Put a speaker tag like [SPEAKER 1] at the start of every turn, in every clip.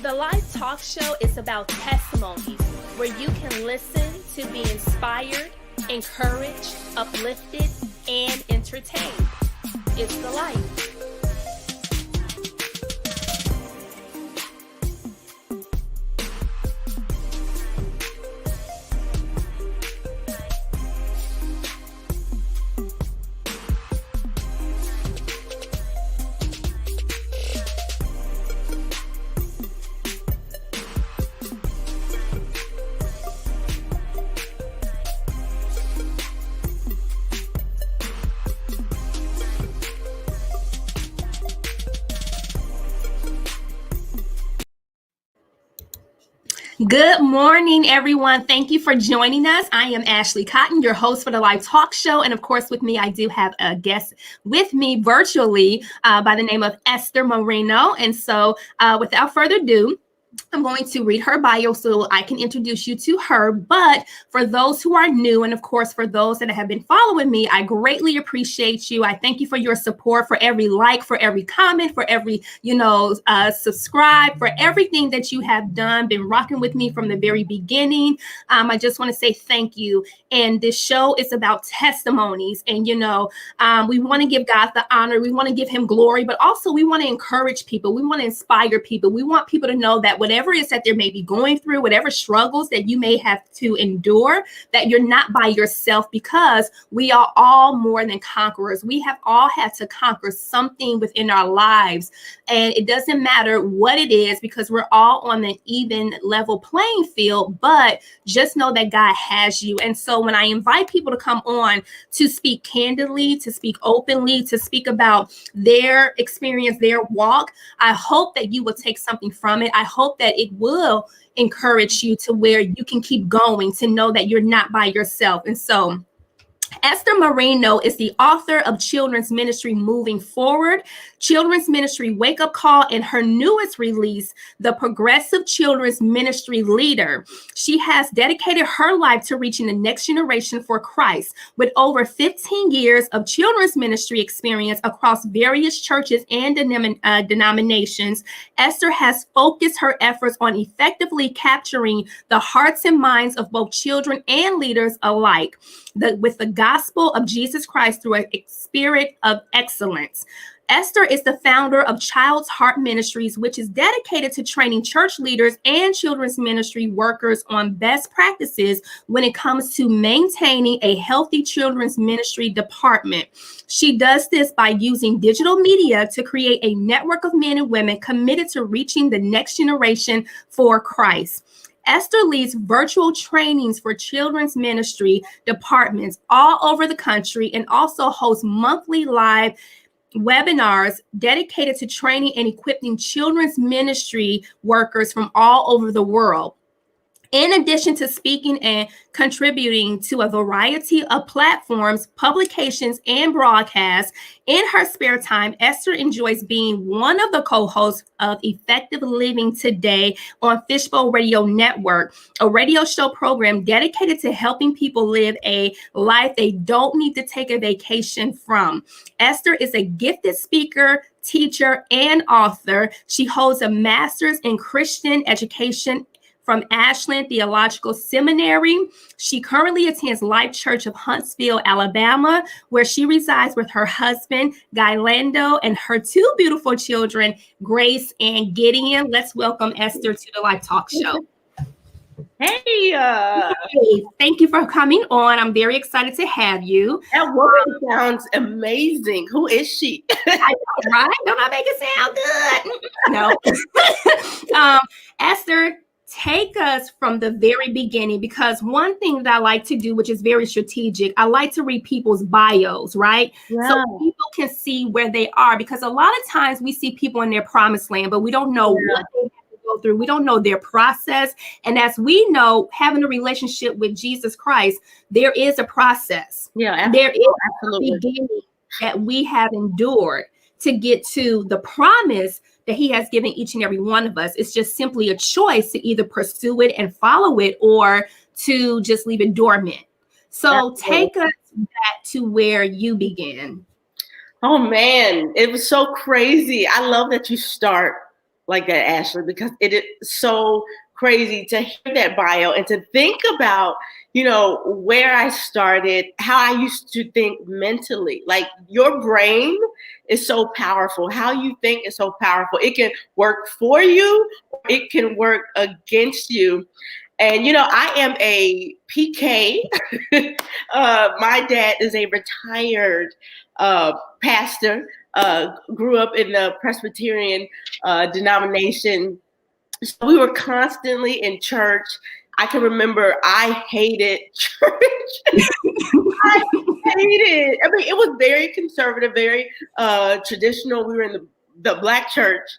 [SPEAKER 1] The Life Talk Show is about testimonies where you can listen to be inspired, encouraged, uplifted, and entertained. It's the life. Good morning, everyone. Thank you for joining us. I am Ashley Cotton, your host for the Life Talk Show. And of course, with me, I do have a guest with me virtually by the name of Esther Moreno. And so without further ado, I'm going to read her bio so I can introduce you to her. But for those who are new, and of course, for those that have been following me, I greatly appreciate you. I thank you for your support, for every like, for every comment, for every, subscribe, for everything that you have done, been rocking with me from the very beginning. I just want to say thank you. And this show is about testimonies. And, we want to give God the honor. We want to give him glory, but also we want to encourage people. We want to inspire people. We want people to know that whatever it is that they may be going through, whatever struggles that you may have to endure, that you're not by yourself, because we are all more than conquerors. We have all had to conquer something within our lives. And it doesn't matter what it is, because we're all on an even level playing field, but just know that God has you. And so when I invite people to come on to speak candidly, to speak openly, to speak about their experience, their walk, I hope that you will take something from it. I hope that it will encourage you to where you can keep going, to know that you're not by yourself. And so Esther Moreno is the author of Children's Ministry Moving Forward, Children's Ministry Wake Up Call, and her newest release, The Progressive Children's Ministry Leader. She has dedicated her life to reaching the next generation for Christ. With over 15 years of children's ministry experience across various churches and denominations, Esther has focused her efforts on effectively capturing the hearts and minds of both children and leaders alike, with the gospel of Jesus Christ through a spirit of excellence. Esther is the founder of Child's Heart Ministries, which is dedicated to training church leaders and children's ministry workers on best practices when it comes to maintaining a healthy children's ministry department. She does this by using digital media to create a network of men and women committed to reaching the next generation for Christ. Esther leads virtual trainings for children's ministry departments all over the country and also hosts monthly live webinars dedicated to training and equipping children's ministry workers from all over the world. In addition to speaking and contributing to a variety of platforms, publications, and broadcasts, in her spare time, Esther enjoys being one of the co-hosts of Effective Living Today on Fishbowl Radio Network, a radio show program dedicated to helping people live a life they don't need to take a vacation from. Esther is a gifted speaker, teacher, and author. She holds a master's in Christian education from Ashland Theological Seminary. She currently attends Life Church of Huntsville, Alabama, where she resides with her husband, Guy Lando, and her two beautiful children, Grace and Gideon. Let's welcome Esther to the Life Talk Show.
[SPEAKER 2] Hey,
[SPEAKER 1] thank you for coming on. I'm very excited to have you.
[SPEAKER 2] That woman sounds amazing. Who is she?
[SPEAKER 1] I know, right? Don't I make it sound good? No. Esther, take us from the very beginning, because one thing that I like to do, which is very strategic, I like to read people's bios, right?
[SPEAKER 2] Yeah.
[SPEAKER 1] So people can see where they are, because a lot of times we see people in their promised land, but we don't know what they have to go through. We don't know their process. And as we know, having a relationship with Jesus Christ, there is a process.
[SPEAKER 2] Yeah,
[SPEAKER 1] there is a beginning that we have endured to get to the promise that he has given each and every one of us. It's just simply a choice to either pursue it and follow it, or to just leave it dormant. So take us back to where you began.
[SPEAKER 2] Oh man, it was so crazy. I love that you start like that, Ashley, because it is so crazy to hear that bio and to think about, where I started, how I used to think mentally. Like, your brain is so powerful. How you think is so powerful. It can work for you, or it can work against you. And, I am a PK. My dad is a retired pastor, grew up in the Presbyterian denomination. So we were constantly in church. I can remember I hated church. I hated. I mean, it was very conservative, very traditional. We were in the Black church.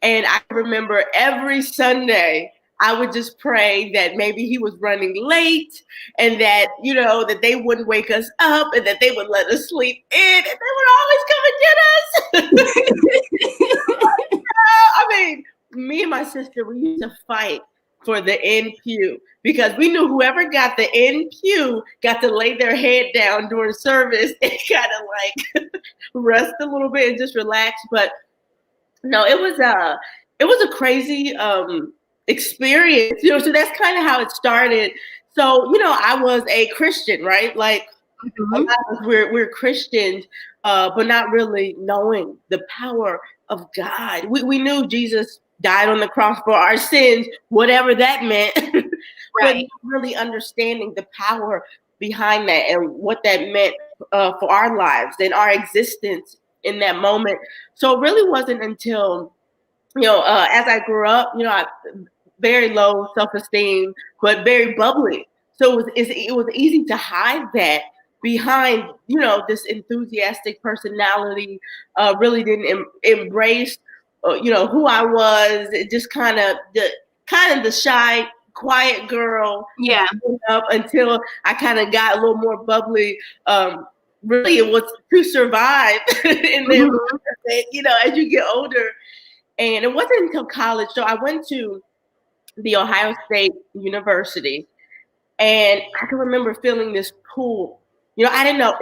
[SPEAKER 2] And I remember every Sunday, I would just pray that maybe he was running late and that, that they wouldn't wake us up and that they would let us sleep in and they would always come and get us. I mean, me and my sister, we used to fight for the end pew because we knew whoever got the end pew got to lay their head down during service and kind of like rest a little bit and just relax. But no, it was a crazy experience, so that's kind of how it started. So, I was a Christian, right? Like, a lot of us, we're Christians, but not really knowing the power of God. We knew Jesus died on the cross for our sins, whatever that meant, but not really understanding the power behind that and what that meant for our lives and our existence in that moment. So it really wasn't until, as I grew up, I very low self-esteem, but very bubbly. So it was easy to hide that behind, this enthusiastic personality. Really didn't embrace, who I was. It just kind of the shy, quiet girl.
[SPEAKER 1] Yeah.
[SPEAKER 2] Up until I kind of got a little more bubbly. Really, it was to survive in there, as you get older. And it wasn't until college. So I went to the Ohio State University, and I can remember feeling this pull. I didn't know,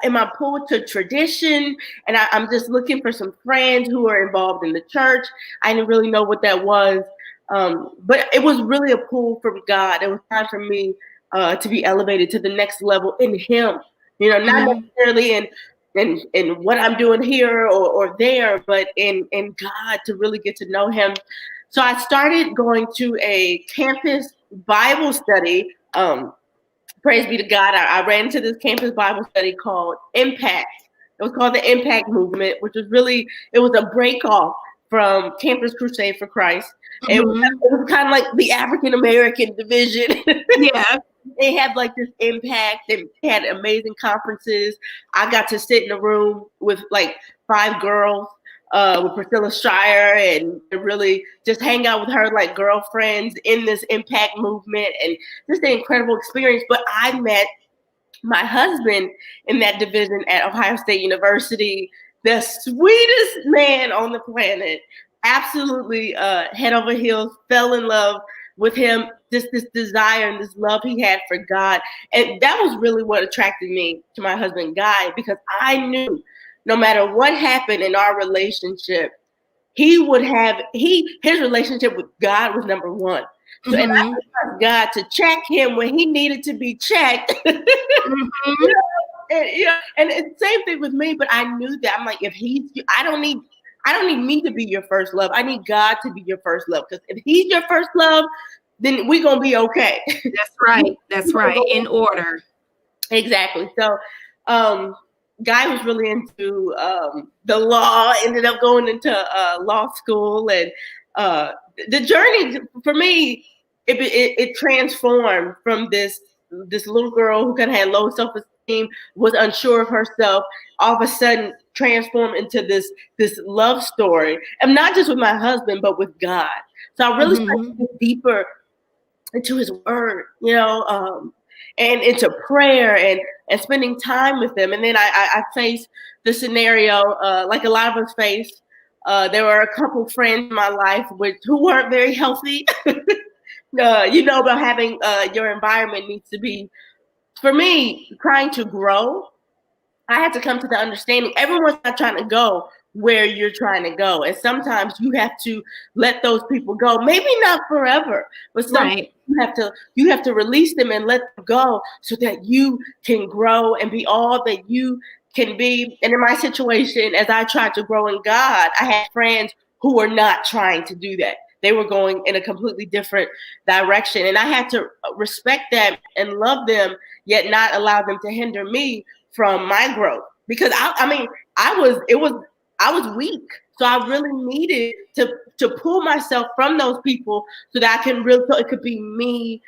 [SPEAKER 2] am I pulled to tradition? And I'm just looking for some friends who are involved in the church. I didn't really know what that was. But it was really a pull from God. It was time for me to be elevated to the next level in Him. Not necessarily in what I'm doing here or there, but in God, to really get to know Him. So I started going to a campus Bible study. Praise be to God. I ran into this campus Bible study called Impact. It was called the Impact Movement, which was it was a break off from Campus Crusade for Christ. It was kind of like the African American division.
[SPEAKER 1] Yeah.
[SPEAKER 2] They had like this impact and had amazing conferences. I got to sit in a room with like 5 girls, with Priscilla Schreier, and really just hang out with her like girlfriends in this impact movement, and just an incredible experience. But I met my husband in that division at Ohio State University, the sweetest man on the planet. Absolutely head over heels, fell in love with him, just this desire and this love he had for God. And that was really what attracted me to my husband, Guy, because I knew no matter what happened in our relationship, his relationship with God was number one. So, and I asked God to check him when he needed to be checked. And it's the same thing with me, but I knew that I'm like, I don't need me to be your first love. I need God to be your first love. Because if He's your first love, then we're going to be okay.
[SPEAKER 1] That's right. In order.
[SPEAKER 2] Exactly. So, Guy was really into the law, ended up going into law school. And the journey for me, it transformed from this little girl who kind of had low self-esteem, was unsure of herself, all of a sudden transformed into this love story. And not just with my husband, but with God. So I really started to get deeper into His word, and into prayer and spending time with Him. And then I faced the scenario like a lot of us face. There were a couple friends in my life who weren't very healthy. About having your environment needs to be, for me, trying to grow. I had to come to the understanding everyone's not trying to go where you're trying to go. And sometimes you have to let those people go. Maybe not forever, but sometimes
[SPEAKER 1] Right.
[SPEAKER 2] you have to release them and let them go so that you can grow and be all that you can be. And in my situation, as I tried to grow in God, I had friends who were not trying to do that. They were going in a completely different direction. And I had to respect that and love them, yet not allow them to hinder me from my growth. Because I was weak. So I really needed to pull myself from those people so that I can really, so it could be me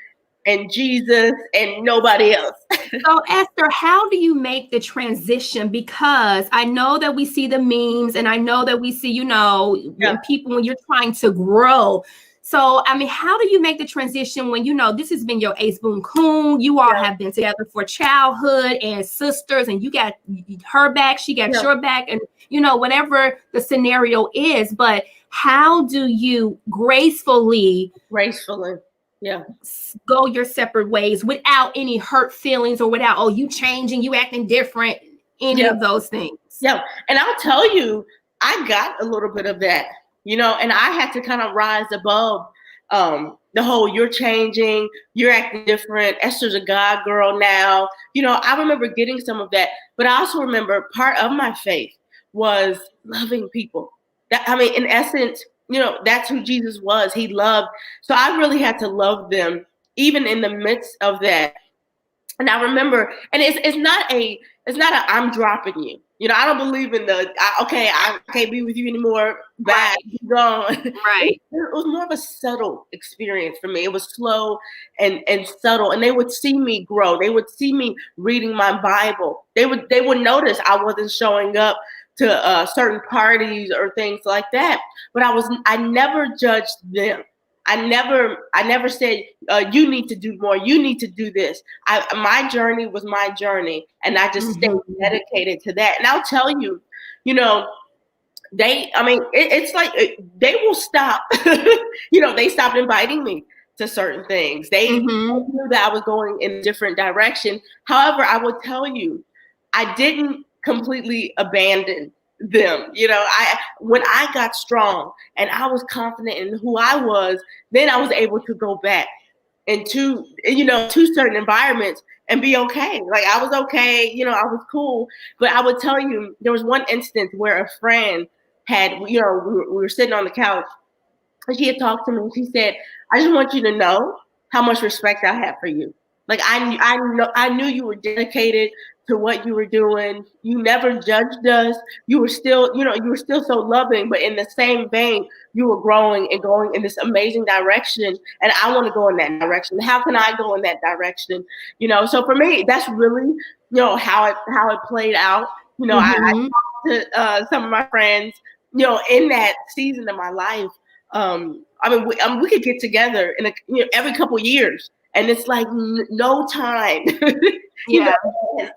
[SPEAKER 2] and Jesus and nobody else.
[SPEAKER 1] So, Esther, how do you make the transition? Because I know that we see the memes and I know that we see, you know, when you're trying to grow. So, I mean, how do you make the transition when, you know, this has been your ace boon coon? You all have been together for childhood and sisters, and you got her back, she got your back, and, you know, whatever the scenario is. But how do you gracefully go your separate ways without any hurt feelings or without, oh, you changing, you acting different, any of those things?
[SPEAKER 2] Yeah. And I'll tell you, I got a little bit of that, you know, and I had to kind of rise above the whole you're changing, you're acting different. Esther's a God girl now. You know, I remember getting some of that, but I also remember part of my faith was loving people. That, I mean, in essence, you know, that's who Jesus was. He loved. So I really had to love them even in the midst of that. And I remember, and it's not a I'm dropping you. You know, I don't believe in I can't be with you anymore. Bye, you're gone.
[SPEAKER 1] Right.
[SPEAKER 2] It was more of a subtle experience for me. It was slow and subtle. And they would see me grow. They would see me reading my Bible. They would notice I wasn't showing up to certain parties or things like that. But I never judged them. I never said you need to do more. You need to do this. My journey was my journey, and I just stayed dedicated to that. And I'll tell you, you know, it's like they will stop. You know, they stopped inviting me to certain things. They knew that I was going in a different direction. However, I will tell you, I didn't completely abandon them. You know, when I got strong and I was confident in who I was, then I was able to go back into, you know, to certain environments and be okay. Like I was okay, you know, I was cool. But I would tell you, there was one instance where a friend had, you know, we were sitting on the couch and she had talked to me and she said, I just want you to know how much respect I have for you. Like I knew you were dedicated to what you were doing. You never judged us. You were still so loving, but in the same vein, you were growing and going in this amazing direction. And I want to go in that direction. How can I go in that direction? You know, so for me, that's really, you know, how it played out. You know, I talked to some of my friends, you know, in that season of my life. We could get together every couple of years. And it's like no time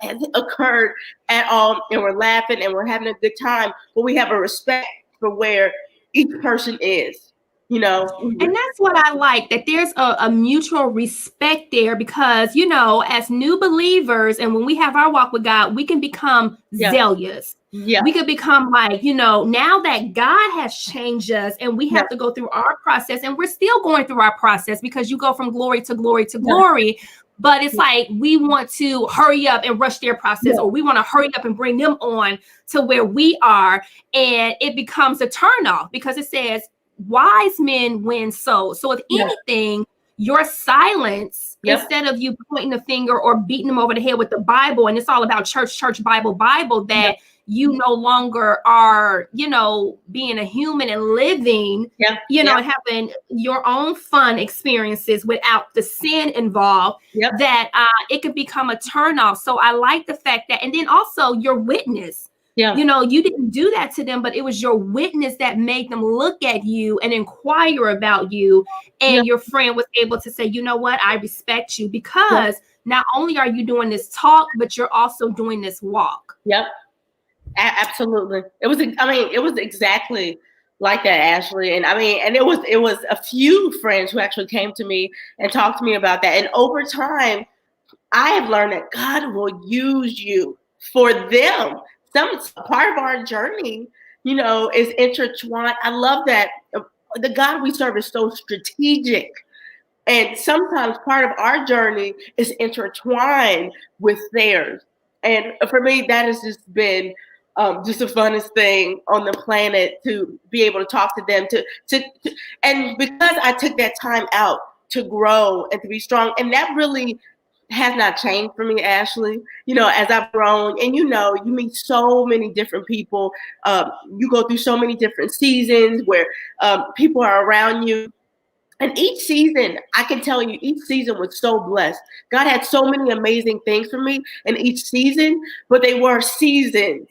[SPEAKER 2] has occurred at all. And we're laughing and we're having a good time. But we have a respect for where each person is, you know.
[SPEAKER 1] And that's what I like, that there's a mutual respect there because, you know, as new believers and when we have our walk with God, we can become zealous. Yeah. We could become like, you know, now that God has changed us and we have to go through our process, and we're still going through our process because you go from glory to glory to glory. But it's like we want to hurry up and rush their process, or we want to hurry up and bring them on to where we are. And it becomes a turnoff because it says wise men win souls. So if anything, your silence, instead of you pointing the finger or beating them over the head with the Bible, and it's all about church, Bible, that you no longer are, you know, being a human and living, you know, and having your own fun experiences without the sin involved, that it could become a turnoff. So I like the fact that, and then also your witness. You know, you didn't do that to them, but it was your witness that made them look at you and inquire about you. And your friend was able to say, you know what, I respect you because not only are you doing this talk, but you're also doing this walk.
[SPEAKER 2] Absolutely. It was exactly like that, Ashley. And and it was a few friends who actually came to me and talked to me about that. And over time, I have learned that God will use you for them. Some part of our journey, is intertwined. I love that the God we serve is so strategic. And sometimes part of our journey is intertwined with theirs. And for me, that has just been just the funnest thing on the planet, to be able to talk to them, and because I took that time out to grow and to be strong, and that really has not changed for me, Ashley. As I've grown, and you meet so many different people. You go through so many different seasons where people are around you. And each season, I can tell you, each season was so blessed. God had so many amazing things for me in each season, but they were seasons.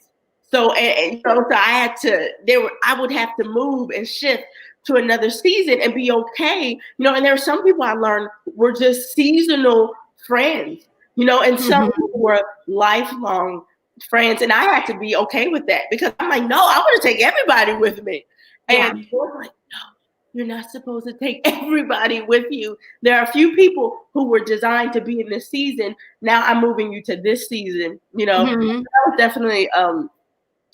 [SPEAKER 2] So, so I had to. I would have to move and shift to another season and be okay. And there are some people I learned were just seasonal friends. And some were lifelong friends, and I had to be okay with that, because I'm like, no, I want to take everybody with me. And they're like, no, you're not supposed to take everybody with you. There are a few people who were designed to be in this season. Now I'm moving you to this season. That was definitely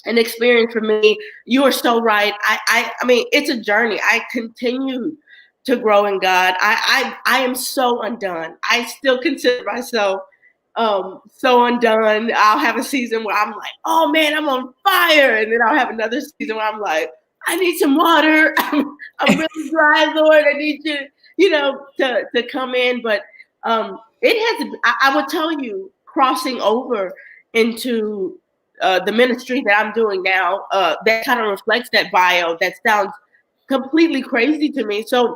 [SPEAKER 2] an experience for me. You are so right. I mean, it's a journey. I continue to grow in God. I am so undone. I still consider myself so undone. I'll have a season where I'm like, oh man, I'm on fire. And then I'll have another season where I'm like, I need some water. I'm really dry, Lord. I need you, to come in. But it has, I would tell you, crossing over into the ministry that I'm doing now, that kind of reflects that bio. That sounds completely crazy to me. So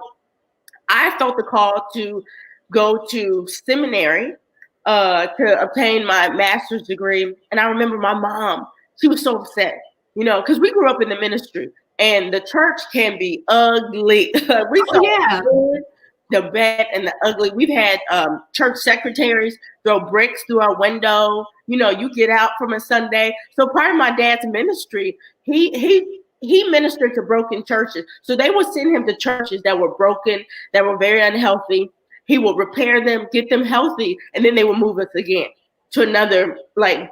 [SPEAKER 2] I felt the call to go to seminary to obtain my master's degree. And I remember my mom, she was so upset, because we grew up in the ministry, and the church can be ugly. We saw the bad and the ugly. We've had church secretaries throw bricks through our window. You get out from a Sunday. So part of my dad's ministry, he ministered to broken churches. So they would send him to churches that were broken, that were very unhealthy. He would repair them, get them healthy, and then they would move us again to another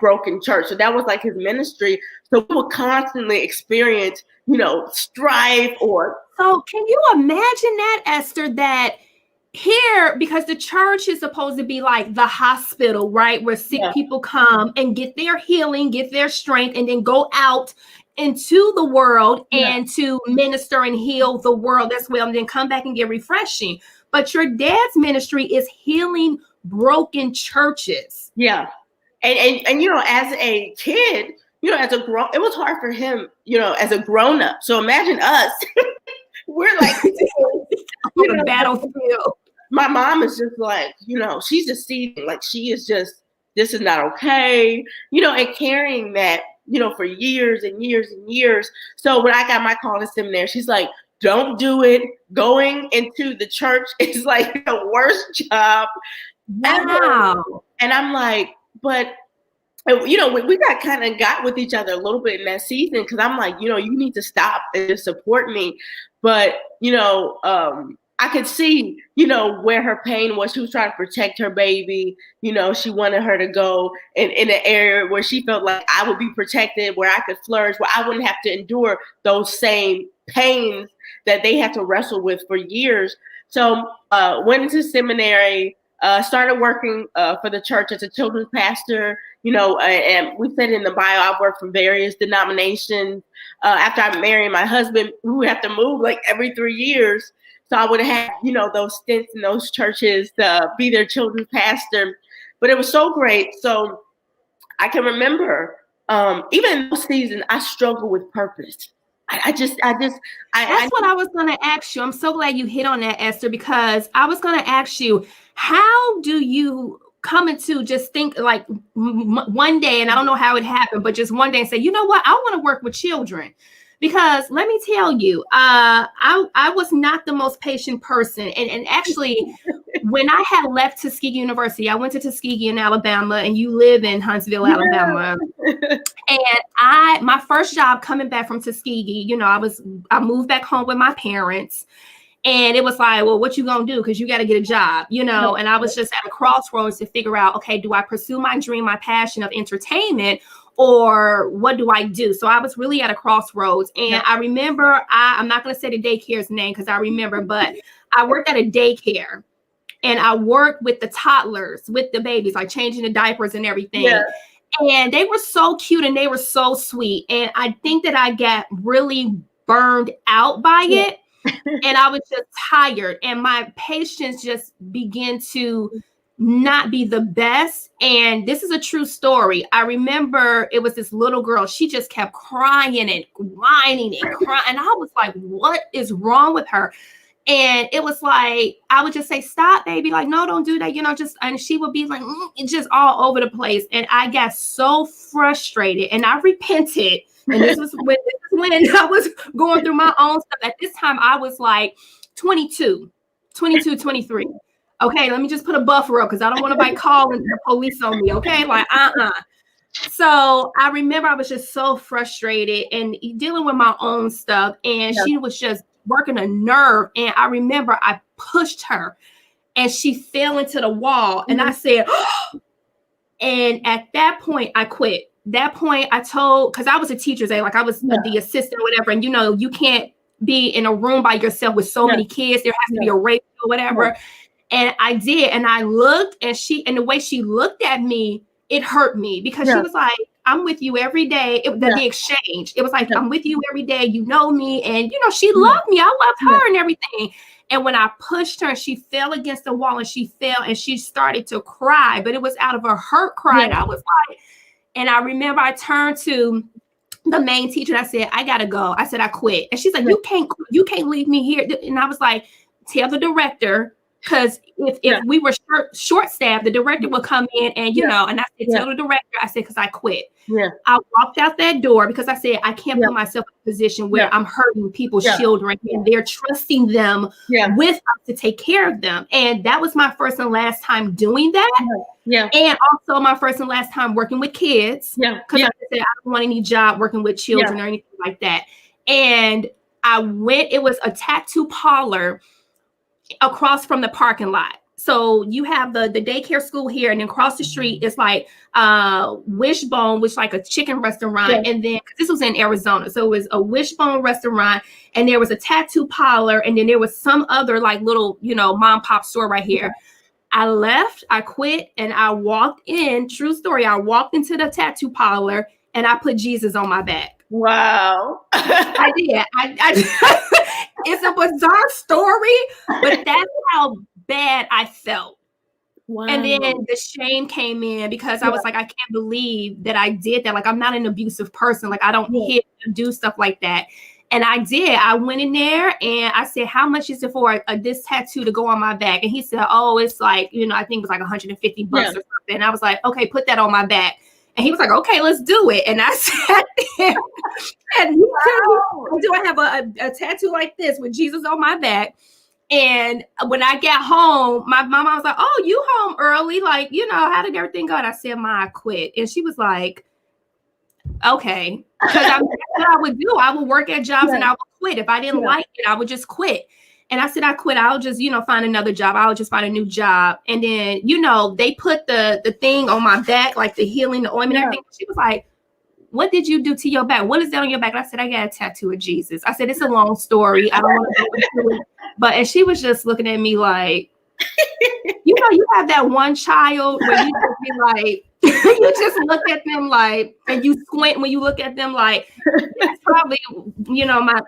[SPEAKER 2] broken church. So that was his ministry. So we would constantly experience, strife or.
[SPEAKER 1] So can you imagine that, Esther, that here, because the church is supposed to be like the hospital, right? Where sick people come and get their healing, get their strength, and then go out into the world and to minister and heal the world as well, and then come back and get refreshing. But your dad's ministry is healing broken churches. Yeah.
[SPEAKER 2] And as a kid, as a grown, it was hard for him, as a grown up. So imagine us. We're like
[SPEAKER 1] on the battlefield.
[SPEAKER 2] My mom is just she's just seething. She is just, this is not okay, and carrying that, for years and years and years. So when I got my call to seminary, she's like, don't do it. Going into the church is the worst job ever. And I'm like, but we got with each other a little bit in that season, because I'm like, you need to stop and just support me. But I could see, where her pain was. She was trying to protect her baby. She wanted her to go in an area where she felt like I would be protected, where I could flourish, where I wouldn't have to endure those same pains that they had to wrestle with for years. So went into seminary, started working for the church as a children's pastor, and we said in the bio, I've worked for various denominations. After I married my husband, we would have to move every 3 years. So I would have had, those stints in those churches to be their children's pastor. But it was so great. So I can remember, even in those seasons, I struggled with purpose. That's
[SPEAKER 1] what I was going to ask you. I'm so glad you hit on that, Esther, because I was going to ask you, how do you come into just think one day, and I don't know how it happened, but just one day and say, you know what, I want to work with children. Because let me tell you, I was not the most patient person. And actually, when I had left Tuskegee University, I went to Tuskegee in Alabama, and you live in Huntsville, Alabama. And my first job coming back from Tuskegee, I moved back home with my parents. And it was like, well, what you gonna do? Because you got to get a job, and I was just at a crossroads to figure out, okay, do I pursue my dream, my passion of entertainment, or what do I do? So I was really at a crossroads. And I remember, I'm not going to say the daycare's name because I remember, but I worked at a daycare and I worked with the toddlers, with the babies, like changing the diapers and everything.
[SPEAKER 2] Yeah.
[SPEAKER 1] And they were so cute and they were so sweet. And I think that I got really burned out by it. And I was just tired. And my patience just began to not be the best. And this is a true story. I remember it was this little girl. She just kept crying and whining and crying. And I was like, what is wrong with her? And it was like, I would just say, stop, baby. Like, no, don't do that. And she would be like, just all over the place. And I got so frustrated and I repented. And this was when I was going through my own stuff. At this time, I was like 22, 23. Okay, let me just put a buffer up because I don't want nobody calling the police on me. Okay, like, So I remember I was just so frustrated and dealing with my own stuff. And she was just working a nerve. And I remember I pushed her and she fell into the wall. And I said, and at that point, I quit. That point, I told, because I was a teacher's aide, like I was the assistant or whatever. And, you can't be in a room by yourself with so many kids. There has to be a rape or whatever. And I did. And I looked and the way she looked at me, it hurt me because she was like, I'm with you every day. The exchange. It was like, I'm with you every day. You know me. And, she loved me. I loved her and everything. And when I pushed her, she fell against the wall and she fell and she started to cry, but it was out of a hurt cry. And I was like, and I remember I turned to the main teacher and I said, I gotta go. I said, I quit. And she's like, you can't leave me here. And I was like, tell the director, because if we were short-staffed, the director would come in and, and I said, tell the director, I said, because I quit. I walked out that door because I said, I can't put myself in a position where I'm hurting people's children and they're trusting them with us to take care of them. And that was my first and last time doing that. And also my first and last time working with kids. Because I said, I don't want any job working with children or anything like that. And I went, it was a tattoo parlor across from the parking lot. So you have the daycare school here, and then across the street is like Wishbone, which is like a chicken restaurant. And then this was in Arizona, so it was a Wishbone restaurant, and there was a tattoo parlor, and then there was some other like little mom pop store right here. I left, I quit, and I walked in. True story. I walked into the tattoo parlor, and I put Jesus on my back.
[SPEAKER 2] Wow.
[SPEAKER 1] I did. It's a bizarre story, but that's how bad I felt. Wow. And then the shame came in because I was like, I can't believe that I did that. Like, I'm not an abusive person. Like, I don't hit and do stuff like that. And I did. I went in there and I said, how much is it for this tattoo to go on my back? And he said, oh, it's like, I think it was like $150 or something. And I was like, okay, put that on my back. And he was like, okay, let's do it. And I sat there and do I have a tattoo like this with Jesus on my back? And when I got home, my mama was like, oh, you home early. Like, how did everything go? And I said, I quit. And she was like, okay. Because that's what I would do. I would work at jobs and I would quit. If I didn't like it, I would just quit. And I said, I quit. I'll just, find another job. I'll just find a new job. And then, they put the thing on my back, like the healing, the ointment, everything. She was like, what did you do to your back? What is that on your back? And I said, I got a tattoo of Jesus. I said, it's a long story. I don't want to go into it. But, and she was just looking at me like, you have that one child where you just be like, you just look at them like, and you squint when you look at them like, that's probably,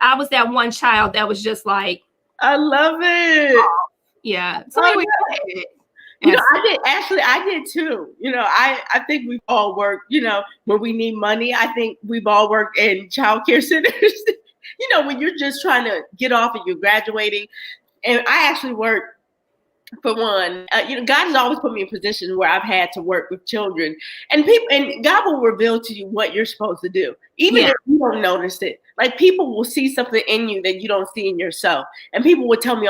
[SPEAKER 1] I was that one child that was just like,
[SPEAKER 2] I love it.
[SPEAKER 1] Oh, yeah. So anyway,
[SPEAKER 2] I did too. I think we've all worked, when we need money. I think we've all worked in childcare centers, when you're just trying to get off and you're graduating. And I actually worked for one, God has always put me in positions where I've had to work with children, and God will reveal to you what you're supposed to do, even if you don't notice it. Like, people will see something in you that you don't see in yourself, and people would tell me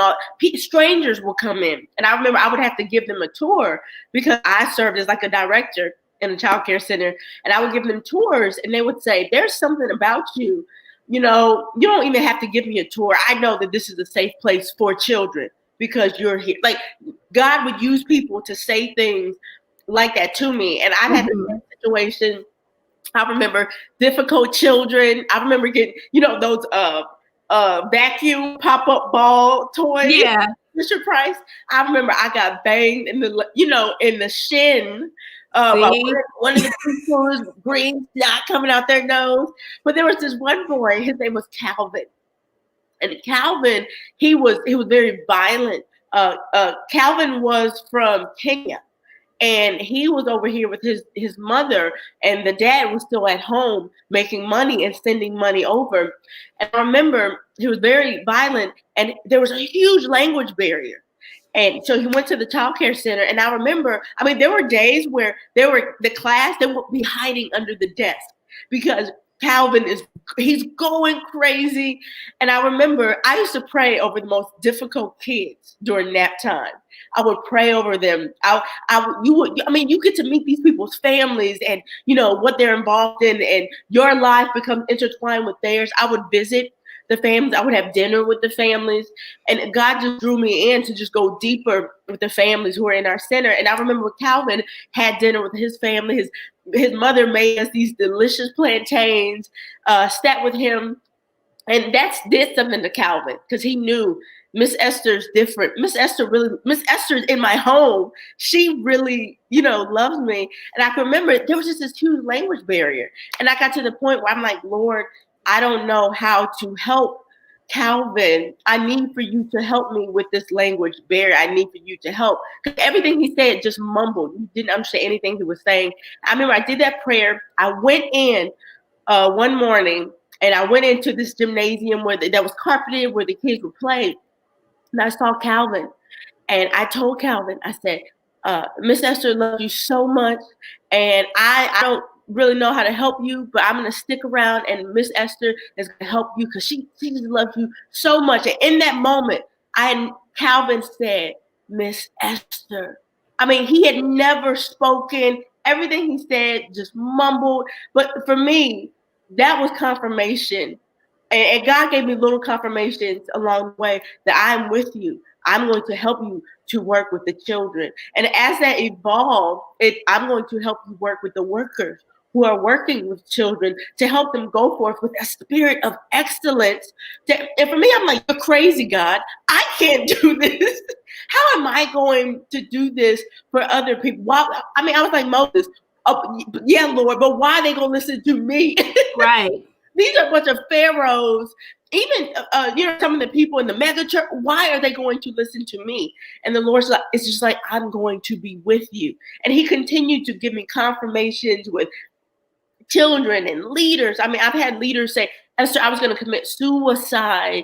[SPEAKER 2] strangers will come in, and I remember I would have to give them a tour because I served as like a director in a childcare center, and I would give them tours, and they would say, "There's something about you, you don't even have to give me a tour. I know that this is a safe place for children." Because you're here. Like, God would use people to say things like that to me. And I've had the same situation I remember difficult children. I remember getting, those vacuum pop-up ball toys.
[SPEAKER 1] Yeah.
[SPEAKER 2] Mr. Price. I remember I got banged in the shin. By
[SPEAKER 1] See?
[SPEAKER 2] one of the people's green snot coming out their nose. But there was this one boy, his name was Calvin. And Calvin, he was very violent. Calvin was from Kenya. And he was over here with his mother, and the dad was still at home making money and sending money over. And I remember he was very violent, and there was a huge language barrier. And so he went to the child care center. And I remember, there were days where they would be hiding under the desk because Calvin he's going crazy. And I remember I used to pray over the most difficult kids during nap time. I would pray over them. You get to meet these people's families and, what they're involved in, and your life becomes intertwined with theirs. I would visit the families. I would have dinner with the families, and God just drew me in to just go deeper with the families who are in our center. And I remember Calvin had dinner with his family. His mother made us these delicious plantains, sat with him, and that did something to Calvin because he knew Miss Esther's different. Miss Esther's in my home. She really, loves me. And I can remember there was just this huge language barrier. And I got to the point where I'm like, Lord, I don't know how to help Calvin. I need for you to help me with this language barrier. I need for you to help. Because everything he said just mumbled. You didn't understand anything he was saying. I remember I did that prayer. I went in one morning, and I went into this gymnasium that was carpeted, where the kids would play. And I saw Calvin, and I told Calvin, I said, Miss Esther loves you so much, and I don't really know how to help you, but I'm going to stick around, and Miss Esther is going to help you because she just loves you so much. And in that moment, Calvin said, Miss Esther. He had never spoken. Everything he said just mumbled. But for me, that was confirmation. And God gave me little confirmations along the way that I'm with you. I'm going to help you to work with the children. And as that evolved, I'm going to help you work with the workers who are working with children to help them go forth with a spirit of excellence. And for me, I'm like, you're crazy, God. I can't do this. How am I going to do this for other people? I was like Moses. Oh, yeah, Lord, but why are they going to listen to me?
[SPEAKER 1] Right.
[SPEAKER 2] These are a bunch of pharaohs. Even, some of the people in the mega church, why are they going to listen to me? And the Lord's like, it's just like, I'm going to be with you. And he continued to give me confirmations with children and leaders. I've had leaders say, Esther, I was going to commit suicide.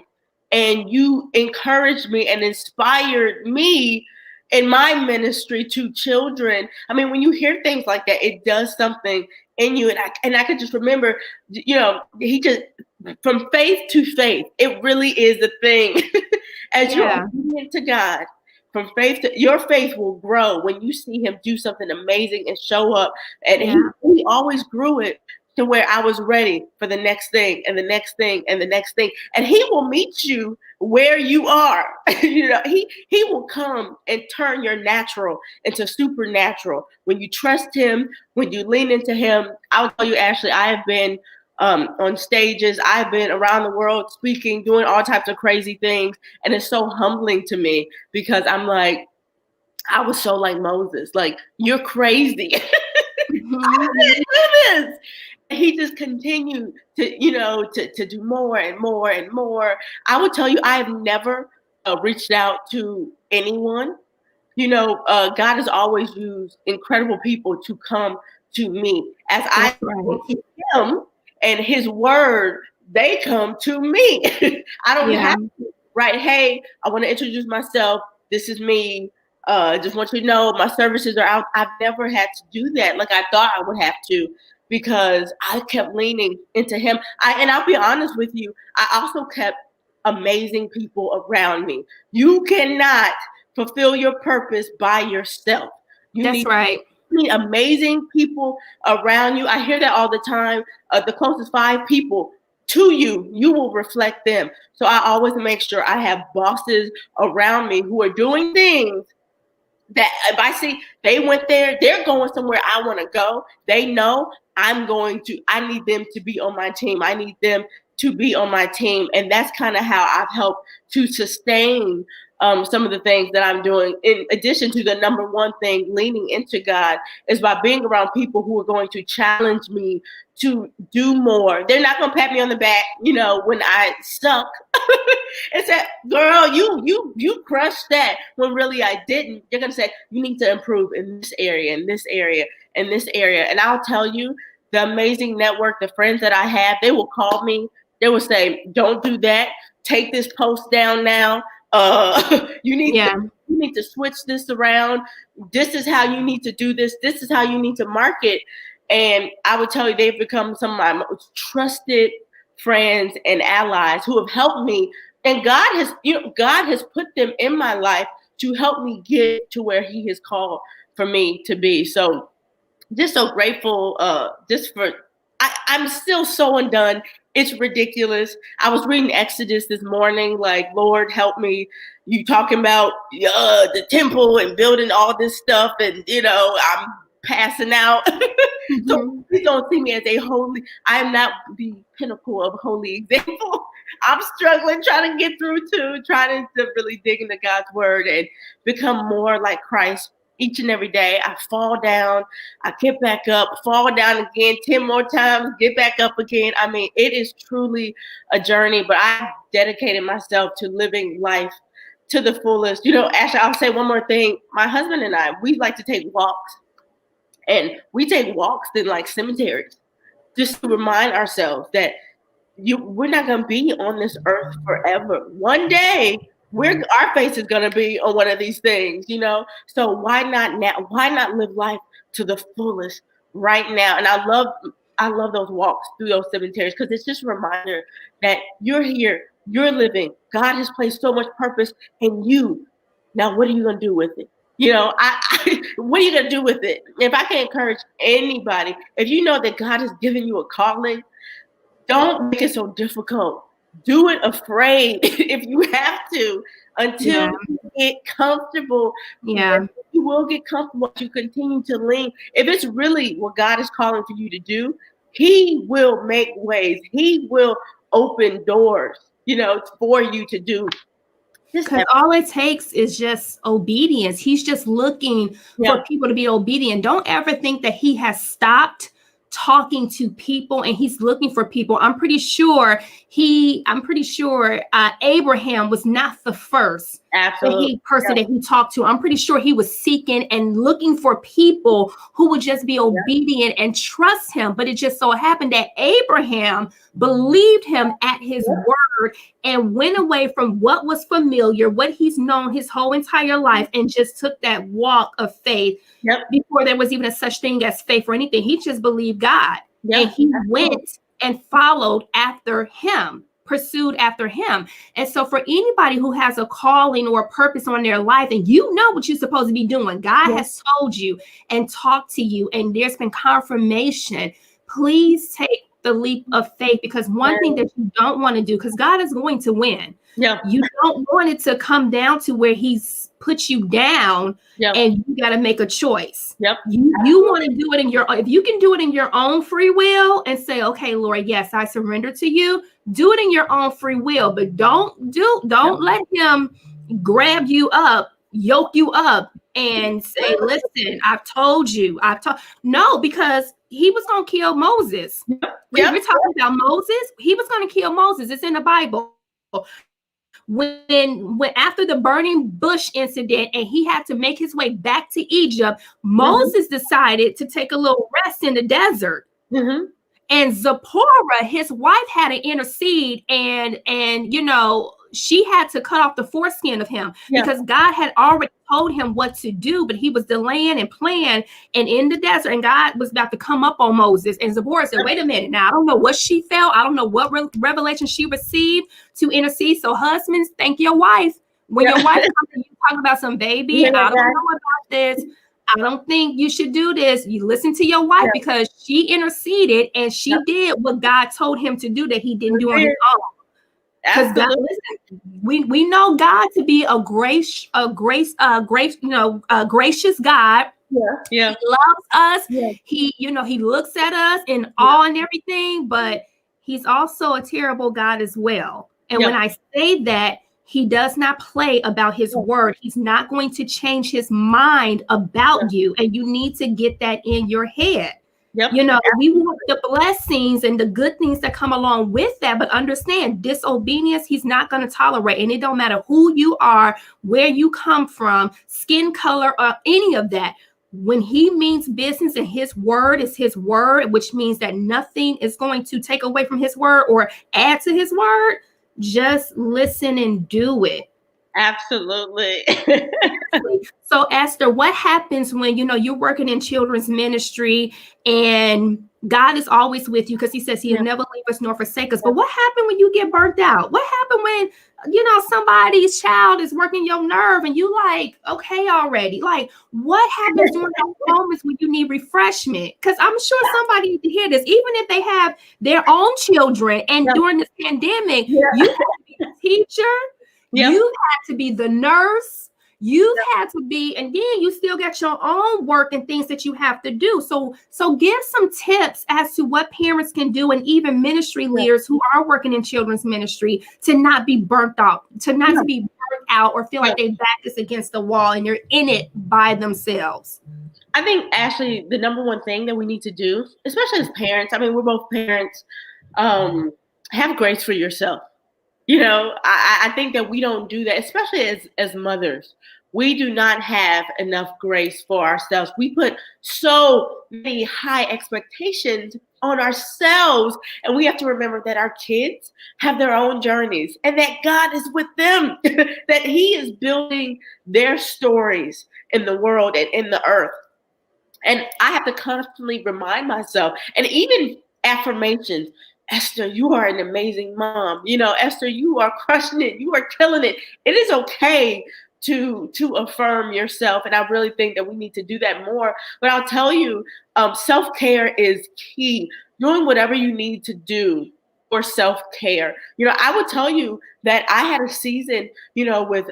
[SPEAKER 2] And you encouraged me and inspired me in my ministry to children. When you hear things like that, it does something in you. And I could just remember, he just, from faith to faith, it really is the thing. As you're obedient to God, from faith to your faith will grow when you see him do something amazing and show up. And he always grew it to where I was ready for the next thing and the next thing and the next thing. And he will meet you where you are. He will come and turn your natural into supernatural. When you trust him, when you lean into him. I'll tell you, Ashley, I have been on stages. I've been around the world speaking, doing all types of crazy things. And it's so humbling to me because I'm like, I was so like Moses, like, you're crazy. I didn't do this. He just continued to do more and more and more. I would tell you, I have never reached out to anyone. God has always used incredible people to come to me. As I come to him and his word, they come to me. I don't have to write, hey, I want to introduce myself. This is me. Just want you to know my services are out. I've never had to do that like I thought I would have to, because I kept leaning into him. And I'll be honest with you, I also kept amazing people around me. You cannot fulfill your purpose by yourself. You need amazing people around you. I hear that all the time. The closest 5 people to you, you will reflect them. So I always make sure I have bosses around me who are doing things that if I see they went there, they're going somewhere I want to go. They know I need them to be on my team. I need them to be on my team. And that's kind of how I've helped to sustain some of the things that I'm doing. In addition to the number one thing, leaning into God, is by being around people who are going to challenge me to do more. They're not going to pat me on the back, when I suck and say, girl, you crushed that, when really I didn't. They're going to say, you need to improve in this area, in this area, in this area. And I'll tell you, the amazing network, the friends that I have, they will call me. They will say, don't do that. Take this post down now. You need to switch this around. This is how you need to do this. This is how you need to market. And I would tell you, they've become some of my most trusted friends and allies who have helped me. And God has put them in my life to help me get to where He has called for me to be. So just so grateful, I'm still so undone. It's ridiculous. I was reading Exodus this morning, like, Lord, help me. You talking about the temple and building all this stuff, and I'm passing out. So please don't see me as a holy. I am not the pinnacle of holy example. I'm struggling, trying to get through trying to really dig into God's word and become more like Christ. Each and every day, I fall down, I get back up, fall down again 10 more times, get back up again. I mean, it is truly a journey, but I dedicated myself to living life to the fullest. Ashley, I'll say one more thing. My husband and I, we like to take walks, and we take walks in like cemeteries just to remind ourselves that we're not going to be on this earth forever. One day, our face is going to be on one of these things, So why not now? Why not live life to the fullest right now? And I love those walks through those cemeteries, because it's just a reminder that you're here, you're living. God has placed so much purpose in you. Now, what are you going to do with it? What are you going to do with it? If I can encourage anybody, if you know that God has given you a calling, don't make it so difficult. Do it afraid if you have to, until you get comfortable.
[SPEAKER 1] Yeah.
[SPEAKER 2] You will get comfortable to continue to lean. If it's really what God is calling for you to do, He will make ways. He will open doors, for you to do.
[SPEAKER 1] Because all it takes is just obedience. He's just looking for people to be obedient. Don't ever think that He has stopped talking to people and He's looking for people. I'm pretty sure Abraham was not the first person that He talked to. I'm pretty sure He was seeking and looking for people who would just be obedient and trust Him. But it just so happened that Abraham believed Him at His word and went away from what was familiar, what he's known his whole entire life, and just took that walk of faith. Before there was even a such thing as faith or anything. He just believed God. And he went and followed after Him, pursued after Him. And so for anybody who has a calling or a purpose on their life, and you know what you're supposed to be doing, God has told you and talked to you, and there's been confirmation, please take the leap of faith, because one thing that you don't want to do, because God is going to win. You don't want it to come down to where He's put you down and you got to make a choice. You want to do it if you can do it in your own free will and say, okay, Lord, yes, I surrender to you. Do it in your own free will, but don't let Him grab you up, yoke you up, and say, listen, I've told you. No, because He was going to kill Moses. We're talking about Moses. He was going to kill Moses. It's in the Bible. When after the burning bush incident and he had to make his way back to Egypt, Moses decided to take a little rest in the desert. And Zipporah, his wife, had to intercede, and she had to cut off the foreskin of him because God had already told him what to do, but he was delaying and playing and in the desert, and God was about to come up on Moses. And Zipporah said, wait a minute. Now, I don't know what she felt. I don't know what revelation she received to intercede. So husbands, thank your wife. When your wife comes and you talk about some baby, I don't know about this. I don't think you should do this. You listen to your wife because she interceded and she did what God told him to do that he didn't do on his own. Because God,
[SPEAKER 2] Absolutely.
[SPEAKER 1] listen, we know God to be a gracious God.
[SPEAKER 2] Yeah. Yeah.
[SPEAKER 1] He loves us.
[SPEAKER 2] Yeah.
[SPEAKER 1] He looks at us in awe and everything, but he's also a terrible God as well. And when
[SPEAKER 2] Yeah.
[SPEAKER 1] I say that, he does not play about his
[SPEAKER 2] Yeah.
[SPEAKER 1] word. He's not going to change his mind
[SPEAKER 2] Yeah.
[SPEAKER 1] about you. And you need to get that in your head.
[SPEAKER 2] Yep.
[SPEAKER 1] We want the blessings and the good things that come along with that, but understand disobedience, he's not going to tolerate. And it don't matter who you are, where you come from, skin color, or any of that. When he means business and his word is his word, which means that nothing is going to take away from his word or add to his word, just listen and do it.
[SPEAKER 2] Absolutely.
[SPEAKER 1] So Esther, what happens when you're working in children's ministry and God is always with you because he says he'll never leave us nor forsake us. But what happened when you get burnt out? What happened when somebody's child is working your nerve and you like, okay already? Like what happens during those moments when you need refreshment? Because I'm sure somebody needs to hear this, even if they have their own children and during this pandemic, you have to be a teacher.
[SPEAKER 2] Yep.
[SPEAKER 1] You had to be the nurse. You've had to be, and then you still got your own work and things that you have to do. So give some tips as to what parents can do, and even ministry leaders who are working in children's ministry to not be burnt out, to be burnt out or feel like their back is against the wall and they're in it by themselves.
[SPEAKER 2] I think, Ashley, the number one thing that we need to do, especially as parents, I mean, we're both parents, have grace for yourself. I think that we don't do that, especially as mothers. We do not have enough grace for ourselves. We put so many high expectations on ourselves, and we have to remember that our kids have their own journeys and that God is with them, that he is building their stories in the world and in the earth. And I have to constantly remind myself, and even affirmations. Esther, you are an amazing mom. Esther, you are crushing it. You are killing it. It is okay to affirm yourself. And I really think that we need to do that more. But I'll tell you, self-care is key. Doing whatever you need to do for self-care. I would tell you that I had a season, with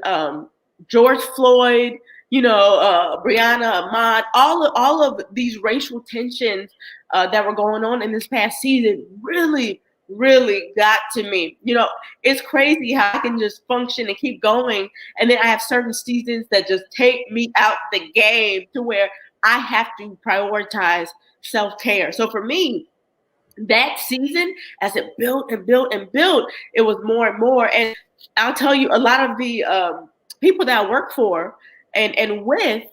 [SPEAKER 2] George Floyd, Brianna, Ahmaud, all of these racial tensions that were going on in this past season really, really got to me. It's crazy how I can just function and keep going. And then I have certain seasons that just take me out the game to where I have to prioritize self-care. So for me, that season, as it built and built and built, it was more and more. And I'll tell you, a lot of the people that I work for and with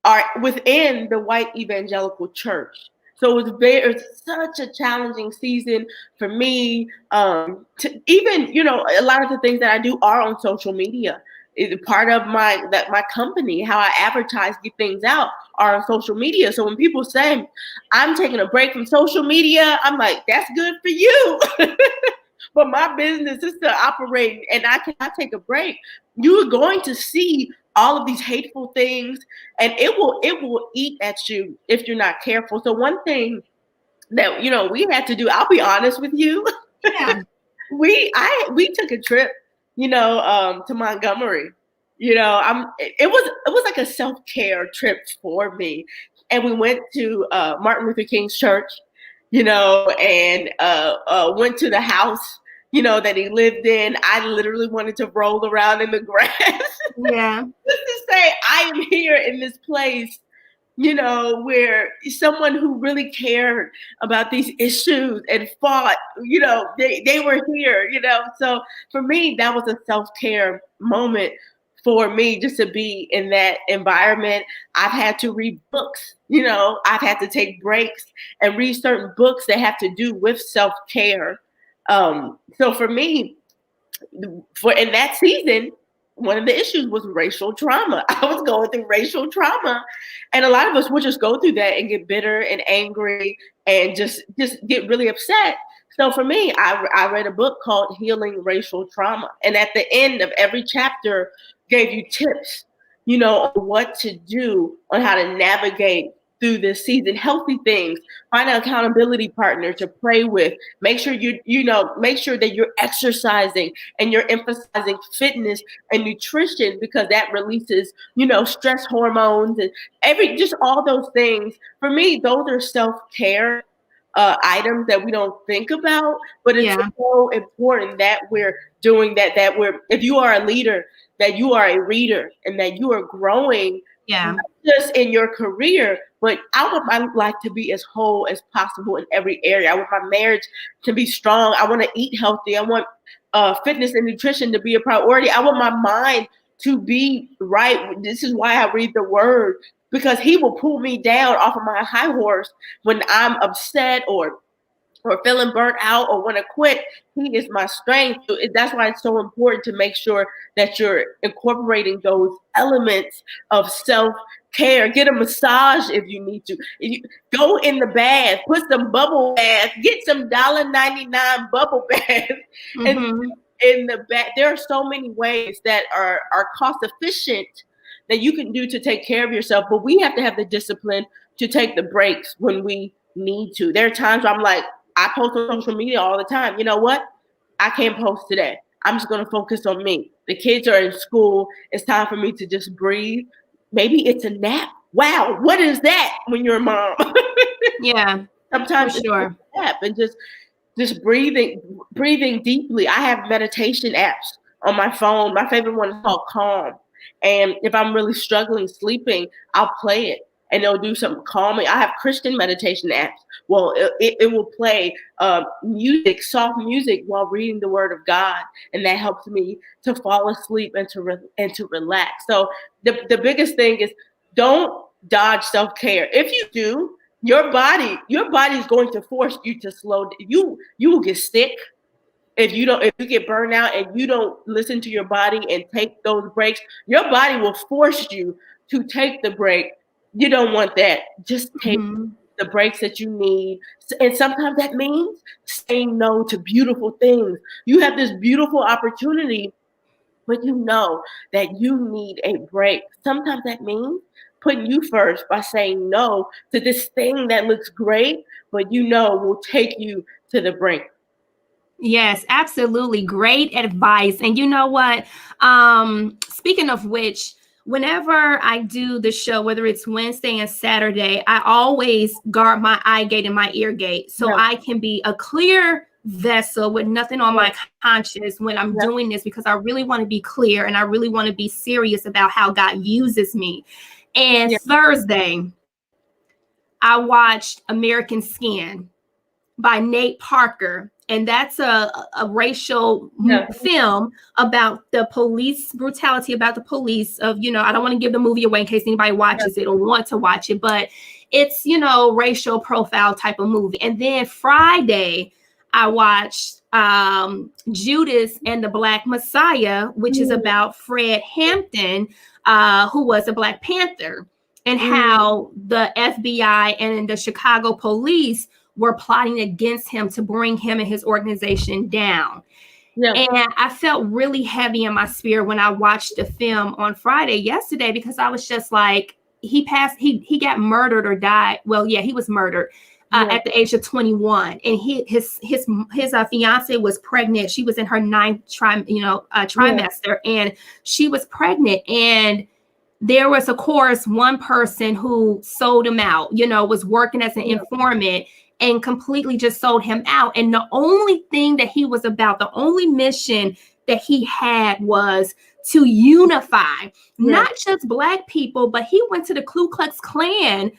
[SPEAKER 2] are within the white evangelical church. So it was such a challenging season for me to even, a lot of the things that I do are on social media. It's part of my company, how I advertise, get things out are on social media. So when people say I'm taking a break from social media, I'm like, that's good for you. But my business is to operate and I cannot take a break. You are going to see all of these hateful things and it will eat at you if you're not careful. So one thing that, we had to do, I'll be honest with you.
[SPEAKER 1] Yeah.
[SPEAKER 2] we took a trip, to Montgomery. It was like a self-care trip for me. And we went to Martin Luther King's church, and went to the house, that he lived in. I literally wanted to roll around in the grass.
[SPEAKER 1] Yeah.
[SPEAKER 2] Just to say, I am here in this place, where someone who really cared about these issues and fought, they were here, So for me, that was a self-care moment for me, just to be in that environment. I've had to read books, I've had to take breaks and read certain books that have to do with self-care. So for me, in that season, one of the issues was racial trauma. I was going through racial trauma, and a lot of us would just go through that and get bitter and angry and just get really upset. So for me, I read a book called Healing Racial Trauma, and at the end of every chapter gave you tips, on what to do, on how to navigate through this season. Healthy things. Find an accountability partner to pray with. Make sure make sure that you're exercising and you're emphasizing fitness and nutrition, because that releases, stress hormones and just all those things. For me, those are self-care items that we don't think about, but it's so important that we're doing that, if you are a leader, that you are a reader and that you are growing, not just in your career, but I want my life to be as whole as possible in every area. I want my marriage to be strong. I want to eat healthy. I want fitness and nutrition to be a priority. I want my mind to be right. This is why I read the word, because he will pull me down off of my high horse when I'm upset or feeling burnt out or want to quit. He is my strength. So that's why it's so important to make sure that you're incorporating those elements of self-care. Get a massage if you need to. Go in the bath, put some bubble bath, get some $1.99 bubble bath. And in the bath, there are so many ways that are cost efficient that you can do to take care of yourself, but we have to have the discipline to take the breaks when we need to. There are times where I'm like, I post on social media all the time. You know what? I can't post today. I'm just going to focus on me. The kids are in school. It's time for me to just breathe. Maybe it's a nap. Wow, what is that when you're a mom?
[SPEAKER 1] Yeah,
[SPEAKER 2] sometimes
[SPEAKER 1] for sure.
[SPEAKER 2] It's a nap and just breathing deeply. I have meditation apps on my phone. My favorite one is called Calm. And if I'm really struggling sleeping, I'll play it and it'll do some calming. I have Christian meditation apps. Well, it will play music, soft music, while reading the Word of God, and that helps me to fall asleep and to relax. So the biggest thing is, don't dodge self-care. If you do, your body is going to force you to slow. You will get sick if you get burned out and you don't listen to your body and take those breaks. Your body will force you to take the break. You don't want that. Just take the breaks that you need. And sometimes that means saying no to beautiful things. You have this beautiful opportunity, but you know that you need a break. Sometimes that means putting you first by saying no to this thing that looks great, but will take you to the brink.
[SPEAKER 1] Yes, absolutely. Great advice. And you know what? Speaking of which, whenever I do the show, whether it's Wednesday and Saturday, I always guard my eye gate and my ear gate so I can be a clear vessel with nothing on my conscience when I'm doing this, because I really want to be clear and I really want to be serious about how God uses me. And Thursday, I watched American Skin by Nate Parker. And that's a racial film about the police brutality, about the police of, I don't want to give the movie away in case anybody watches it or want to watch it, but it's, racial profile type of movie. And then Friday, I watched Judas and the Black Messiah, which is about Fred Hampton, who was a Black Panther, and how the FBI and the Chicago police were plotting against him to bring him and his organization down. And I felt really heavy in my spirit when I watched the film on Friday yesterday, because I was just like, he got murdered or died. Well, he was murdered at the age of 21. And his fiance was pregnant. She was in her 9th trimester, and she was pregnant. And there was, of course, one person who sold him out, was working as an informant, and completely just sold him out. And the only thing that he was about, the only mission that he had was to unify not just Black people, but he went to the Ku Klux Klan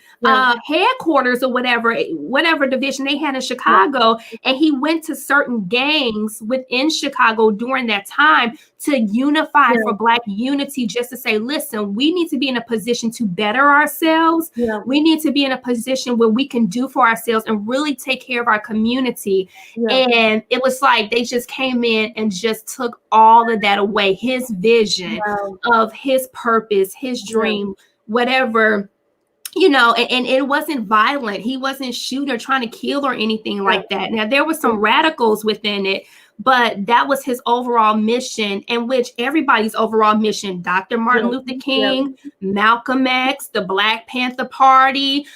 [SPEAKER 1] headquarters or whatever division they had in Chicago. And he went to certain gangs within Chicago during that time to unify for Black unity, just to say, listen, we need to be in a position to better ourselves. We need to be in a position where we can do for ourselves and really take care of our community. And it was like they just came in and just took all of that away. His vision of his purpose, his dream, whatever, and it wasn't violent. He wasn't shooting or trying to kill or anything like that. Now, there were some radicals within it, but that was his overall mission, in which everybody's overall mission, Dr. Martin Luther King, Malcolm X, the Black Panther Party,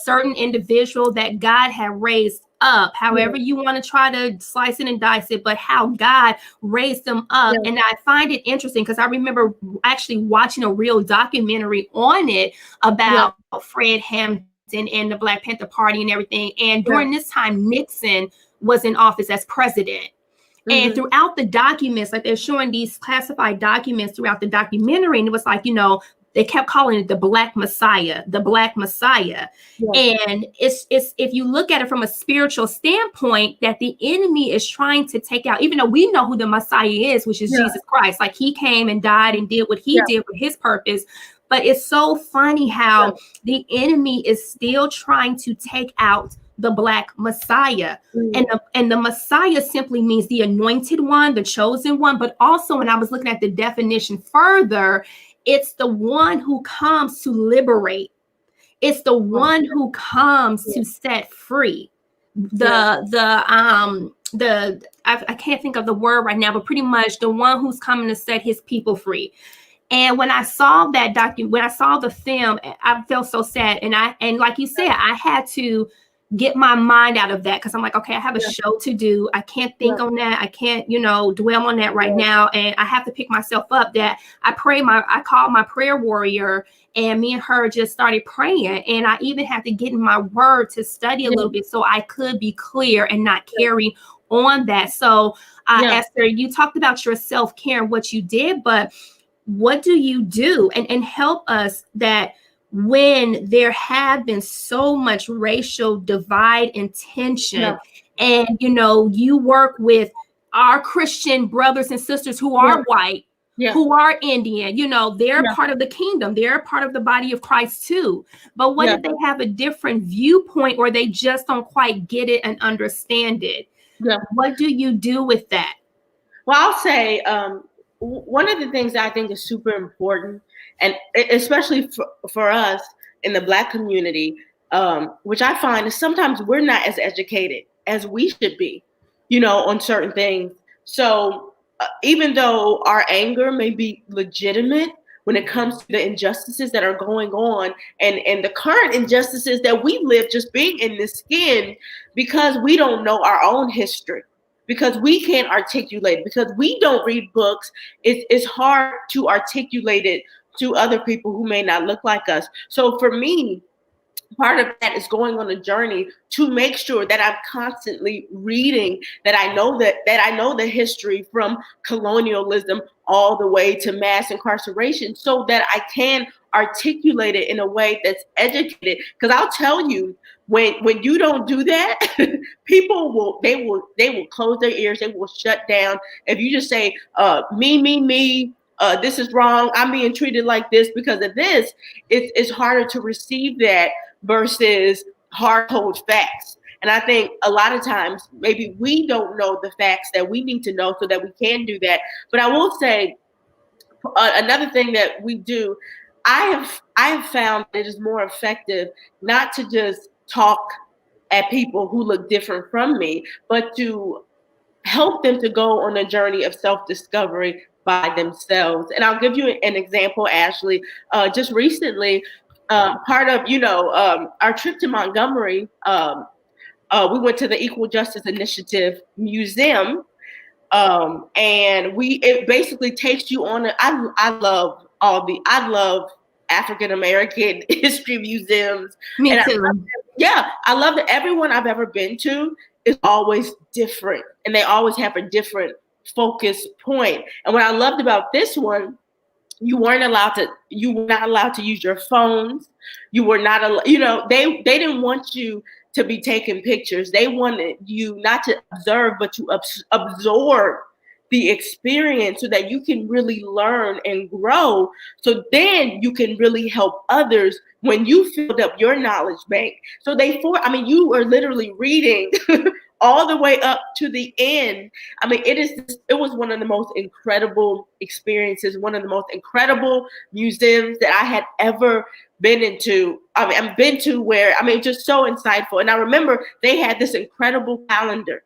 [SPEAKER 1] certain individual that God had raised up, however you want to try to slice it and dice it, but how God raised them up. And I find it interesting because I remember actually watching a real documentary on it about Fred Hampton and the Black Panther Party and everything. And during this time, Nixon was in office as president. And throughout the documents, like they're showing these classified documents throughout the documentary, and it was like, you know, they kept calling it the Black Messiah, the Black Messiah. And it's if you look at it from a spiritual standpoint, that the enemy is trying to take out, even though we know who the Messiah is, which is Jesus Christ, like he came and died and did what he did for his purpose. But it's so funny how the enemy is still trying to take out the Black Messiah. And the Messiah simply means the anointed one, the chosen one. But also, when I was looking at the definition further, it's the one who comes to liberate. It's the one who comes to set free. I can't think of the word right now, but pretty much the one who's coming to set his people free. And when I saw that when I saw the film, I felt so sad. And like you said, I had to get my mind out of that, because I'm like, okay, I have a show to do. I can't think on that. I can't, dwell on that right now. And I have to pick myself up. That I called my prayer warrior, and me and her just started praying. And I even had to get in my word to study a little bit so I could be clear and not carry on that. So Esther, you talked about your self-care and what you did, but what do you do? And help us that when there have been so much racial divide and tension, and you work with our Christian brothers and sisters who are white, who are Indian, they're part of the kingdom, they're part of the body of Christ too. But what if they have a different viewpoint, or they just don't quite get it and understand it? What do you do with that?
[SPEAKER 2] Well, I'll say one of the things that I think is super important, and especially for us in the Black community, which I find is sometimes we're not as educated as we should be, on certain things. So even though our anger may be legitimate when it comes to the injustices that are going on, and the current injustices that we live just being in this skin, because we don't know our own history, because we can't articulate it, because we don't read books, it's hard to articulate it to other people who may not look like us. So for me, part of that is going on a journey to make sure that I'm constantly reading, that I know the history from colonialism all the way to mass incarceration, so that I can articulate it in a way that's educated. Because I'll tell you, when you don't do that, people will close their ears, they will shut down. If you just say me, this is wrong, I'm being treated like this because of this, it's harder to receive that versus hard cold facts. And I think a lot of times maybe we don't know the facts that we need to know so that we can do that. But I will say another thing that we do, I have found it is more effective not to just talk at people who look different from me, but to help them to go on a journey of self-discovery by themselves. And I'll give you an example, Ashley. Just recently, part of our trip to Montgomery, we went to the Equal Justice Initiative Museum, and it basically takes you on. I love African American history museums.
[SPEAKER 1] Me too.
[SPEAKER 2] I love that everyone I've ever been to is always different, and they always have a different focus point. And what I loved about this one, you were not allowed to use your phones. You were not, they didn't want you to be taking pictures. They wanted you not to observe, but to absorb the experience so that you can really learn and grow. So then you can really help others when you filled up your knowledge bank. So you were literally reading all the way up to the end. It was one of the most incredible experiences, one of the most incredible museums that I had ever been into. I've been to where, just so insightful. And I remember they had this incredible calendar,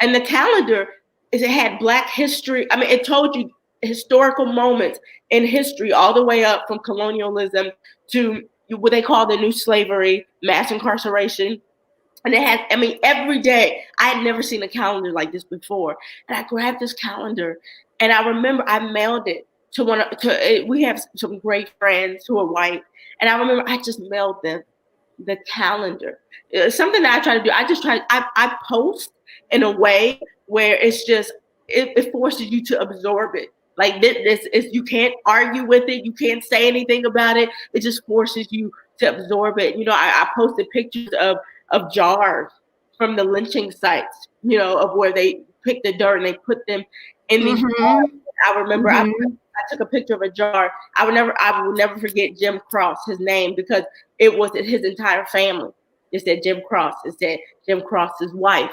[SPEAKER 2] and the calendar is it had Black history. I mean, it told you historical moments in history all the way up from colonialism to what they call the new slavery, mass incarceration. And it had, I mean, every day. I had never seen a calendar like this before. And I grabbed this calendar, and I remember I mailed it to we have some great friends who are white. And I remember I just mailed them the calendar. It's something that I try to do. I post in a way where it's just, it forces you to absorb it. Like this is, you can't argue with it. You can't say anything about it. It just forces you to absorb it. You know, I posted pictures of jars from the lynching sites, you know, of where they picked the dirt and they put them in these jars. I remember I took a picture of a jar. I will never forget Jim Cross, his name, because it was his entire family. It said Jim Cross. It said Jim Cross's wife,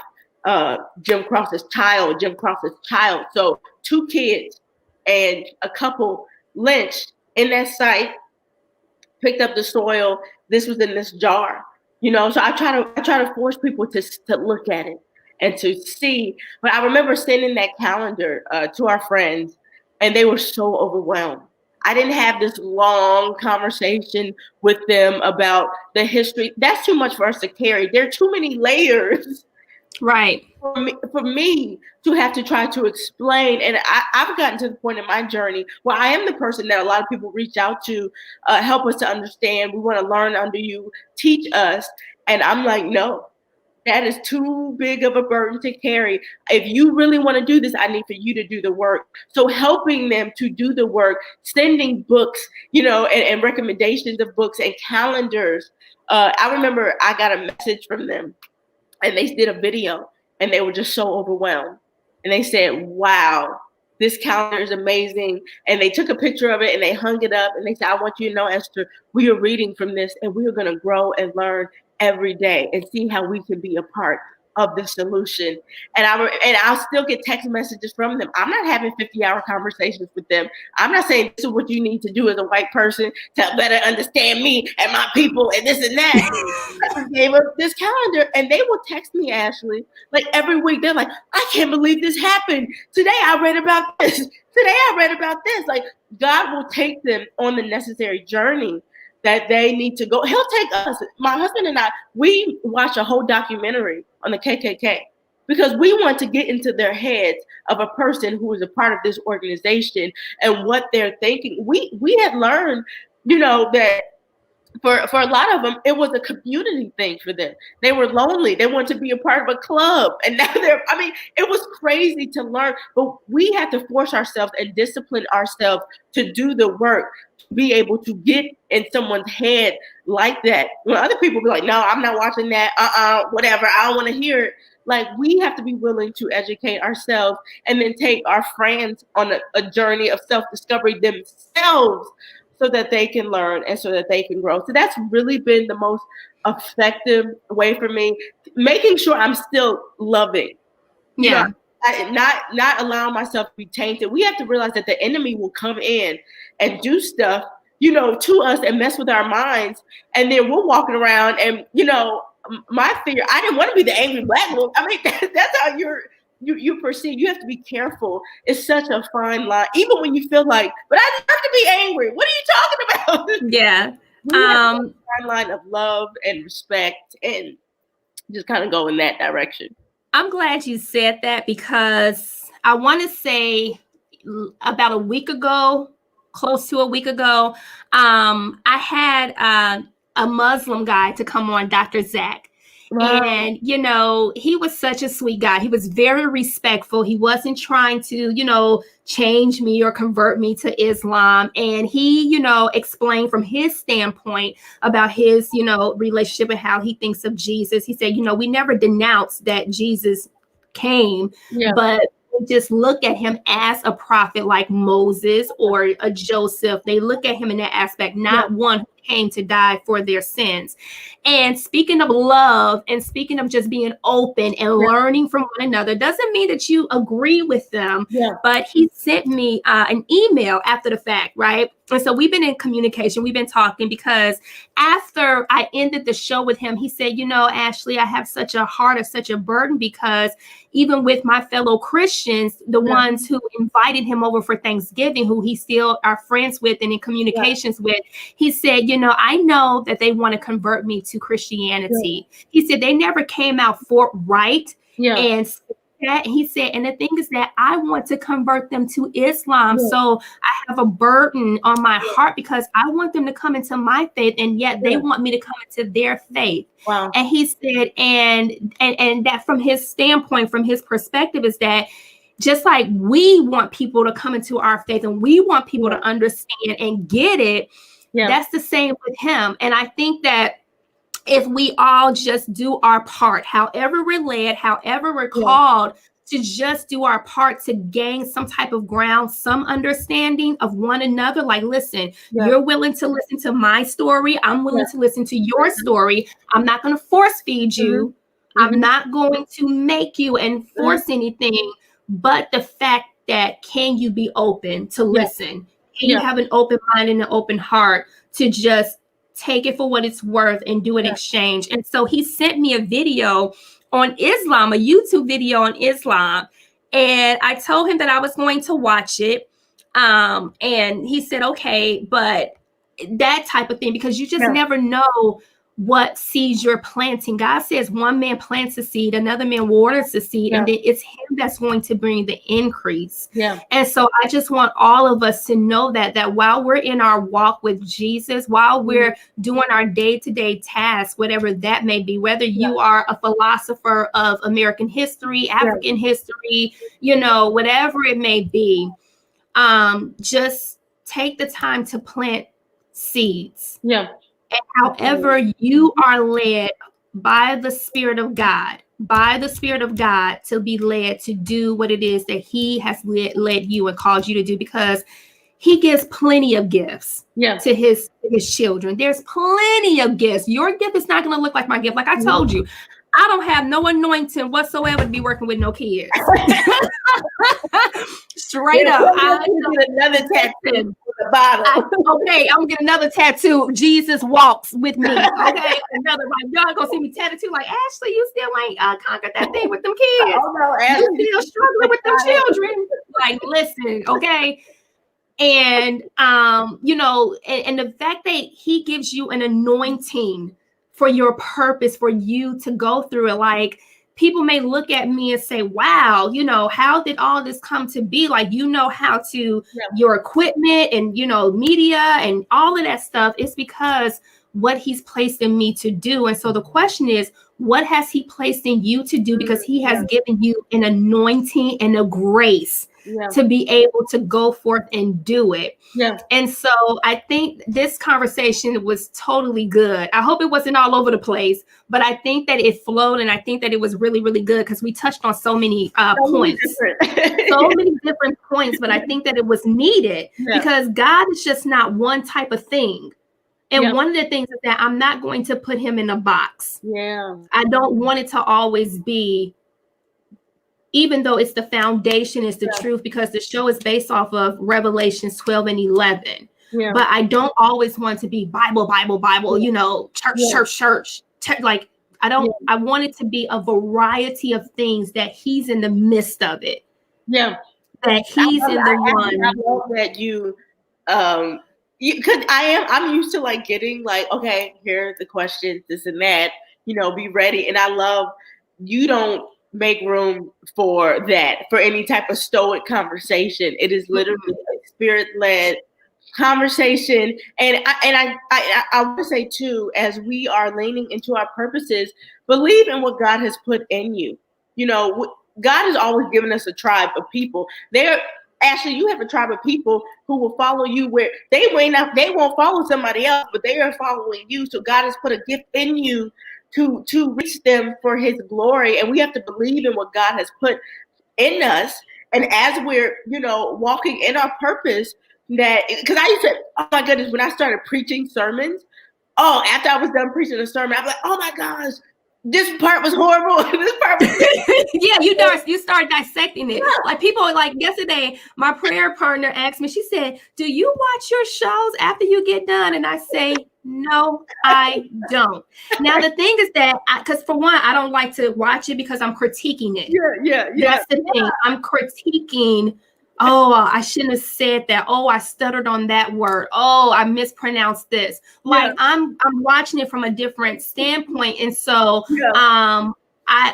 [SPEAKER 2] Jim Cross's child, Jim Cross's child. So 2 kids and a couple lynched in that site, picked up the soil. This was in this jar, you know. So I try to force people to look at it and to see. But I remember sending that calendar to our friends, and they were so overwhelmed. I didn't have this long conversation with them about the history. That's too much for us to carry. There are too many layers.
[SPEAKER 1] Right.
[SPEAKER 2] For me to have to try to explain. And I've gotten to the point in my journey where I am the person that a lot of people reach out to, help us to understand. We want to learn under you, teach us. And I'm like, no, that is too big of a burden to carry. If you really want to do this, I need for you to do the work. So helping them to do the work, sending books, you know, and recommendations of books and calendars. I remember I got a message from them, and they did a video, and they were just so overwhelmed. And they said, wow, this calendar is amazing. And they took a picture of it and they hung it up. And they said, I want you to know, Esther, we are reading from this, and we are going to grow and learn every day and see how we can be a part of the solution. And I'll still get text messages from them. I'm not having 50-hour conversations with them. I'm not saying this is what you need to do as a white person to better understand me and my people and this and that. I just gave up this calendar, and they will text me, Ashley, like every week. They're like, I can't believe this happened. Today I read about this. Today I read about this. Like, God will take them on the necessary journey that they need to go. He'll take us. My husband and I, we watch a whole documentary on the KKK because we want to get into their heads of a person who is a part of this organization and what they're thinking. We had learned, you know, that for a lot of them, it was a community thing for them. They were lonely. They wanted to be a part of a club. And now it was crazy to learn, but we had to force ourselves and discipline ourselves to do the work, to be able to get in someone's head like that. When other people be like, no, I'm not watching that. Whatever. I don't want to hear it. Like, we have to be willing to educate ourselves and then take our friends on a journey of self-discovery themselves, so that they can learn and so that they can grow. So that's really been the most effective way for me, making sure I'm still loving.
[SPEAKER 1] Yeah.
[SPEAKER 2] You know, not allowing myself to be tainted. We have to realize that the enemy will come in and do stuff, you know, to us and mess with our minds. And then we're walking around and, you know, my fear, I didn't want to be the angry Black woman. I mean, that's how you perceive. You have to be careful. It's such a fine line, even when you feel like, but I just have to be angry. What are you talking about?
[SPEAKER 1] Yeah.
[SPEAKER 2] We have a fine line of love and respect, and just kind of go in that direction.
[SPEAKER 1] I'm glad you said that, because I want to say about a week ago, close to a week ago, I had a Muslim guy to come on, Dr. Zach. Wow. And, you know, he was such a sweet guy. He was very respectful. He wasn't trying to, you know, change me or convert me to Islam. And he, you know, explained from his standpoint about his, you know, relationship and how he thinks of Jesus. He said, you know, we never denounced that Jesus came, but just look at him as a prophet like Moses or a Joseph. They look at him in that aspect, not one who came to die for their sins. And speaking of love and speaking of just being open and learning from one another, doesn't mean that you agree with them. But he sent me an email after the fact, right? And so we've been in communication. We've been talking because after I ended the show with him, he said, you know, Ashley, I have such a heart of such a burden because even with my fellow Christians, the ones who invited him over for Thanksgiving, who he still are friends with and in communications with, he said, you know, I know that they want to convert me to Christianity. He said they never came out forthright and that. He said, and the thing is that I want to convert them to Islam. So I have a burden on my heart because I want them to come into my faith, and yet they want me to come into their faith. And he said, and that from his standpoint, from his perspective, is that just like we want people to come into our faith and we want people to understand and get it, that's the same with him. And I think that if we all just do our part, however we're led, however we're called to just do our part to gain some type of ground, some understanding of one another. Like, listen, you're willing to listen to my story. I'm willing to listen to your story. I'm not going to force feed you. I'm not going to make you and force anything. But the fact that, can you be open to listen? Can you have an open mind and an open heart to just take it for what it's worth and do an exchange? And so he sent me a video on Islam, a YouTube video on Islam. And I told him that I was going to watch it. And he said, okay, but that type of thing, because you just never know what seeds you're planting. God says one man plants a seed, another man waters the seed, and then it's him that's going to bring the increase. And so I just want all of us to know that while we're in our walk with Jesus, while we're doing our day-to-day tasks, whatever that may be, whether you are a philosopher of American history, African history, you know, whatever it may be, just take the time to plant seeds. And however you are led by the Spirit of God, to be led to do what it is that he has led you and called you to do, because he gives plenty of gifts to his children. There's plenty of gifts. Your gift is not going to look like my gift. Like I told you, I don't have no anointing whatsoever to be working with no kids. Straight up.
[SPEAKER 2] I get another tattoo with a bottle.
[SPEAKER 1] Okay, I'm gonna get another tattoo. Jesus walks with me. Okay, another one. Y'all gonna see me tattoo like, Ashley, you still ain't conquered that thing with them kids.
[SPEAKER 2] Oh no, Ashley,
[SPEAKER 1] you still struggling with them children. Like, listen, okay. And you know, and the fact that he gives you an anointing for your purpose, for you to go through it. Like, people may look at me and say, wow, you know, how did all this come to be? Like, you know, how to your equipment and, you know, media and all of that stuff. It's because what he's placed in me to do. And so the question is, what has he placed in you to do? Because he has given you an anointing and a grace to be able to go forth and do it. And so I think this conversation was totally good. I hope it wasn't all over the place, but I think that it flowed, and I think that it was really, really good because we touched on so many points, so many different points, but I think that it was needed because God is just not one type of thing. And one of the things is that I'm not going to put him in a box. I don't want it to always be, even though it's the foundation, is the truth, because the show is based off of Revelations 12 and 11. But I don't always want to be Bible, you know, church. Like, I want it to be a variety of things that he's in the midst of it. That he's in the one.
[SPEAKER 2] I love that you, because I'm used to like getting like, okay, here are the questions, this and that, you know, be ready. And I love, you don't make room for that, for any type of stoic conversation. It is literally a spirit-led conversation. And I want to say too, as we are leaning into our purposes, believe in what God has put in you. You know, God has always given us a tribe of people. Ashley, you have a tribe of people who will follow you where they won't follow somebody else, but they are following you. So God has put a gift in you to reach them for his glory. And we have to believe in what God has put in us. And as we're, you know, walking in our purpose, that, because I used to, oh my goodness, when I started preaching sermons, Oh, after I was done preaching the sermon, I'm like, oh my gosh, this part was horrible. This part was
[SPEAKER 1] yeah, you start dissecting it. Like people like yesterday, my prayer partner asked me, she said, do you watch your shows after you get done? And I say, no, I don't. Now the thing is that because for one, I don't like to watch it because I'm critiquing it.
[SPEAKER 2] Yeah.
[SPEAKER 1] That's the thing. I'm critiquing. Oh, I shouldn't have said that. Oh, I stuttered on that word. Oh, I mispronounced this. Like I'm watching it from a different standpoint. And so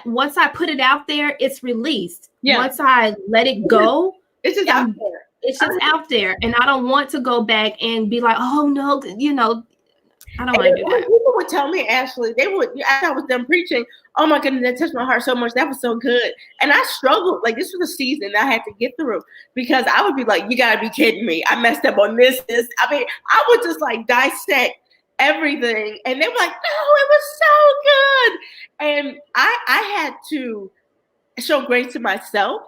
[SPEAKER 1] once I put it out there, it's released. Once I let it go,
[SPEAKER 2] it's just out there.
[SPEAKER 1] It's just out there. And I don't want to go back and be like, oh no, I don't want to do that.
[SPEAKER 2] People would tell me, Ashley, they would, after I was done preaching, oh my goodness, that touched my heart so much. That was so good. And I struggled. Like, this was a season that I had to get through because I would be like, you got to be kidding me. I messed up on this. I mean, I would just like dissect everything. And they were like, no, it was so good. And I had to show grace to myself.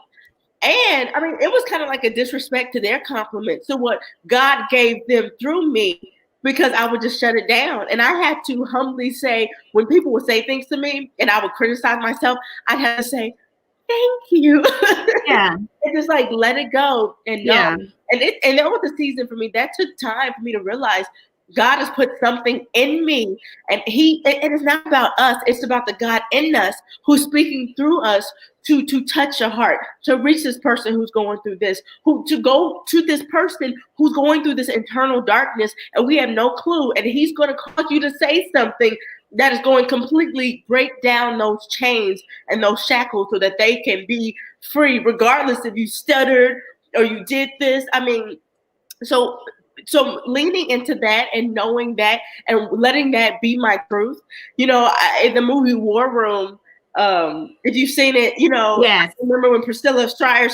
[SPEAKER 2] And I mean, it was kind of like a disrespect to their compliment. So what God gave them through me, because I would just shut it down. And I had to humbly say, when people would say things to me and I would criticize myself, I'd have to say, thank you.
[SPEAKER 1] Yeah.
[SPEAKER 2] And just like, let it go and know. Yeah. And that was the season for me. That took time for me to realize God has put something in me, and it's not about us. It's about the God in us who's speaking through us to touch your heart, to reach this person who's going through this, to go to this person who's going through this internal darkness, and we have no clue. And he's going to cause you to say something that is going to completely break down those chains and those shackles so that they can be free, regardless if you stuttered or you did this. I mean, so leaning into that and knowing that and letting that be my truth, in the movie War Room, if you've seen it, yes. I remember when Priscilla Stryer,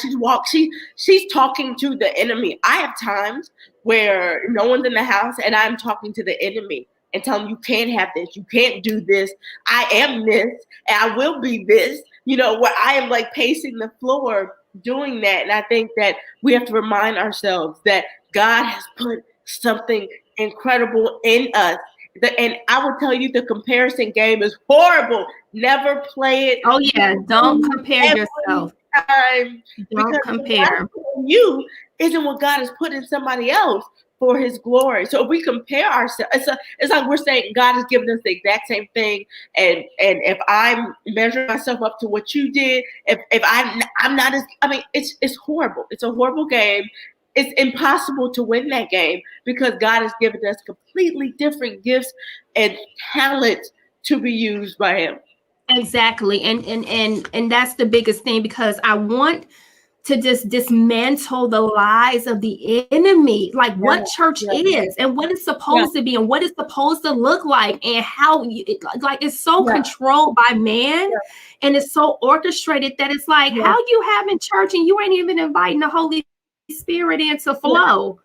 [SPEAKER 2] she's talking to the enemy. I have times where no one's in the house and I'm talking to the enemy and telling them, you can't have this, you can't do this, I am this, and I will be this, where I am like pacing the floor doing that. And I think that we have to remind ourselves that God has put something incredible in us. And I will tell you, the comparison game is horrible. Never play it.
[SPEAKER 1] Oh yeah, don't compare yourself. Don't compare.
[SPEAKER 2] You isn't what God has put in somebody else for his glory. So if we compare ourselves, it's like we're saying God has given us the exact same thing. And if I'm measuring myself up to what you did, if I'm not as, I mean, it's horrible. It's a horrible game. It's impossible to win that game because God has given us completely different gifts and talents to be used by him.
[SPEAKER 1] Exactly. And that's the biggest thing, because I want to just dismantle the lies of the enemy, like what church is and what it's supposed to be and what it's supposed to look like, and how it's so controlled by man and it's so orchestrated that it's like, how you having church and you ain't even inviting the Holy Spirit in to flow.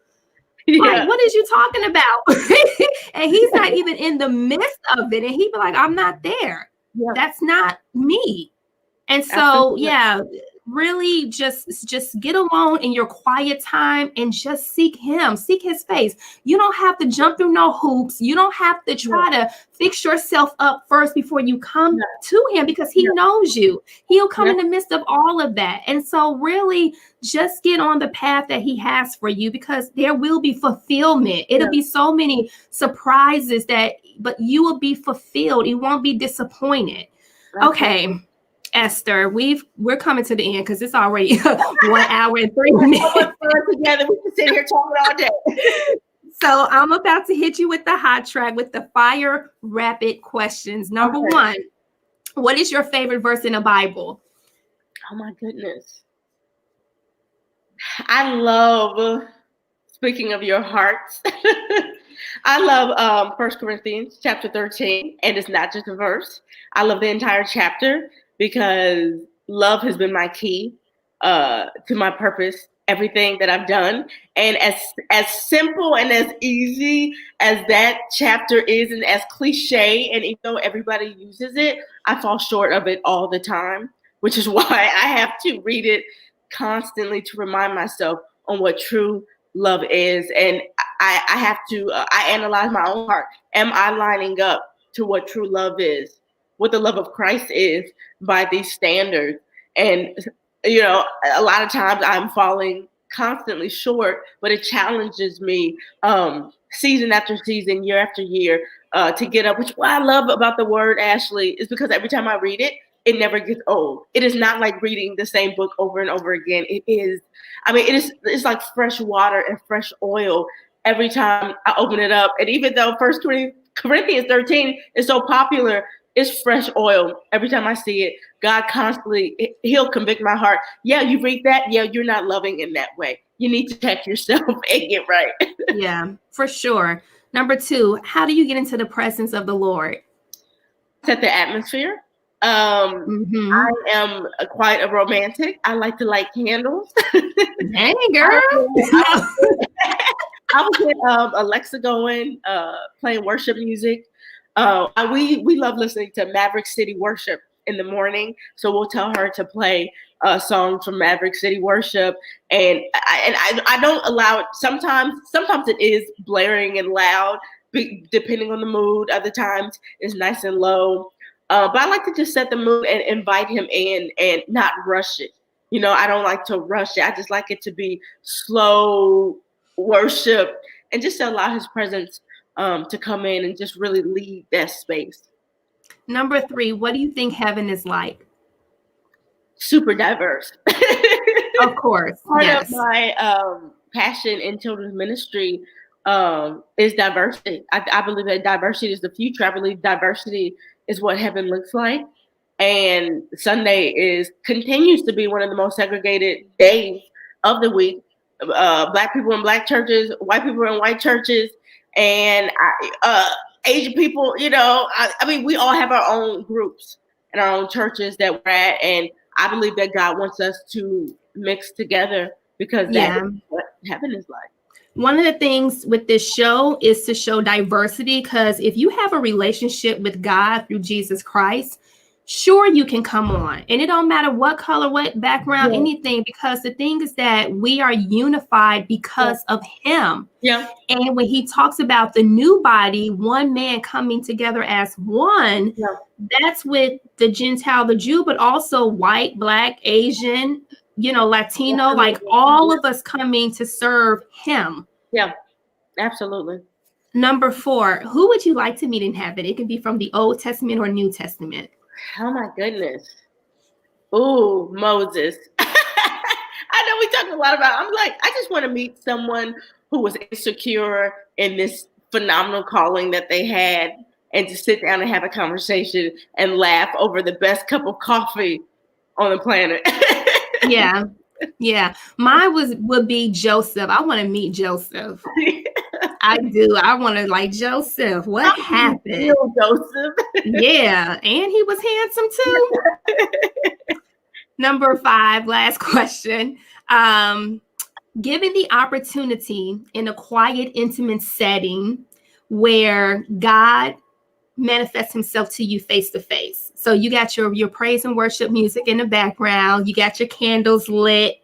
[SPEAKER 1] Like, what is you talking about? And he's not even in the midst of it, and he be like, I'm not there. That's not me. And so really just get alone in your quiet time and just seek him, seek his face. You don't have to jump through no hoops. You don't have to try to fix yourself up first before you come to him, because he knows you. He'll come in the midst of all of that. And so really just get on the path that he has for you, because there will be fulfillment. It'll be so many surprises but you will be fulfilled. You won't be disappointed. Okay. Esther, we're coming to the end because it's already 1 hour and 3 minutes.
[SPEAKER 2] Together, we can sit here talking all day.
[SPEAKER 1] So I'm about to hit you with the hot track with the fire rapid questions. Number one, what is your favorite verse in the Bible?
[SPEAKER 2] Oh my goodness. I love, speaking of your hearts, I love 1 Corinthians chapter 13, and it's not just a verse. I love the entire chapter, because love has been my key to my purpose, everything that I've done. And as simple and as easy as that chapter is, and as cliche, and even though everybody uses it, I fall short of it all the time, which is why I have to read it constantly to remind myself on what true love is. And I have to, I analyze my own heart. Am I lining up to what true love is, what the love of Christ is by these standards? And, you know, a lot of times I'm falling constantly short, but it challenges me season after season, year after year, to get up, which what I love about the word, Ashley, is because every time I read it, it never gets old. It is not like reading the same book over and over again. It is, I mean, it's like fresh water and fresh oil every time I open it up. And even though Corinthians 13 is so popular, it's fresh oil every time I see it. God constantly, he'll convict my heart. Yeah, you read that. Yeah, you're not loving in that way. You need to check yourself and get right.
[SPEAKER 1] Yeah, for sure. Number 2, how do you get into the presence of the Lord?
[SPEAKER 2] Set the atmosphere. I am quite a romantic. I like to light candles.
[SPEAKER 1] Hey, girl.
[SPEAKER 2] I would get Alexa going, playing worship music. We love listening to Maverick City Worship in the morning, so we'll tell her to play songs from Maverick City Worship, and I don't allow it. Sometimes it is blaring and loud, depending on the mood. Other times it's nice and low. But I like to just set the mood and invite him in and not rush it. You know, I don't like to rush it. I just like it to be slow worship and just to allow his presence to come in and just really lead that space.
[SPEAKER 1] Number 3, what do you think heaven is like?
[SPEAKER 2] Super diverse.
[SPEAKER 1] Of course.
[SPEAKER 2] Part of my passion in children's ministry is diversity. I believe that diversity is the future. I believe diversity is what heaven looks like. And Sunday continues to be one of the most segregated days of the week. Black people in black churches, white people in white churches, and Asian people, you know, I mean, we all have our own groups and our own churches that we're at. And I believe that God wants us to mix together because that's what heaven is like.
[SPEAKER 1] One of the things with this show is to show diversity, because if you have a relationship with God through Jesus Christ, sure, you can come on, and it don't matter what color, what background, anything, because the thing is that we are unified because of him.
[SPEAKER 2] Yeah.
[SPEAKER 1] And when he talks about the new body, one man coming together as one, that's with the Gentile, the Jew, but also white, black, Asian, you know, Latino, like all of us coming to serve him.
[SPEAKER 2] Yeah, absolutely.
[SPEAKER 1] Number 4, who would you like to meet in heaven? It can be from the Old Testament or New Testament.
[SPEAKER 2] Oh my goodness. Ooh, Moses. I know we talk a lot about, I'm like, I just want to meet someone who was insecure in this phenomenal calling that they had, and to sit down and have a conversation and laugh over the best cup of coffee on the planet.
[SPEAKER 1] Yeah. Mine would be Joseph. I want to meet Joseph. I do. I want to, like, Joseph. What happened?
[SPEAKER 2] Joseph.
[SPEAKER 1] Yeah, and he was handsome too. Number 5, last question. Given the opportunity in a quiet, intimate setting where God manifests himself to you face to face. So you got your praise and worship music in the background, you got your candles lit,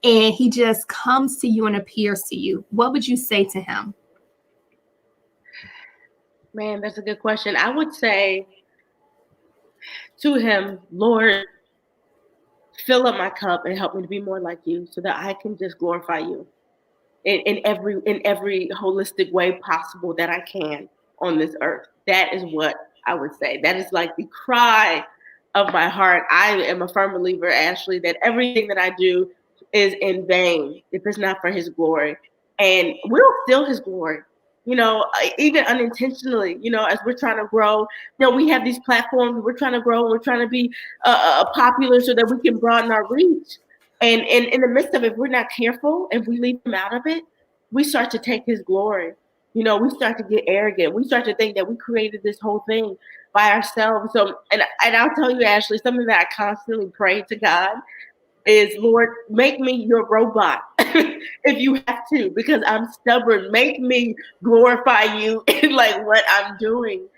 [SPEAKER 1] and he just comes to you and appears to you. What would you say to him?
[SPEAKER 2] Man, that's a good question. I would say to him, Lord, fill up my cup and help me to be more like you so that I can just glorify you in every holistic way possible that I can on this earth. That is what I would say. That is like the cry of my heart. I am a firm believer, Ashley, that everything that I do is in vain if it's not for his glory. And we'll steal his glory, you know, even unintentionally, you know, as we're trying to grow. You know, we have these platforms, we're trying to grow, we're trying to be popular so that we can broaden our reach. And in the midst of it, if we're not careful, if we leave him out of it, we start to take his glory. You know, we start to get arrogant. We start to think that we created this whole thing by ourselves. So, and I'll tell you, Ashley, something that I constantly pray to God is, Lord, make me your robot if you have to, because I'm stubborn. Make me glorify you in like what I'm doing.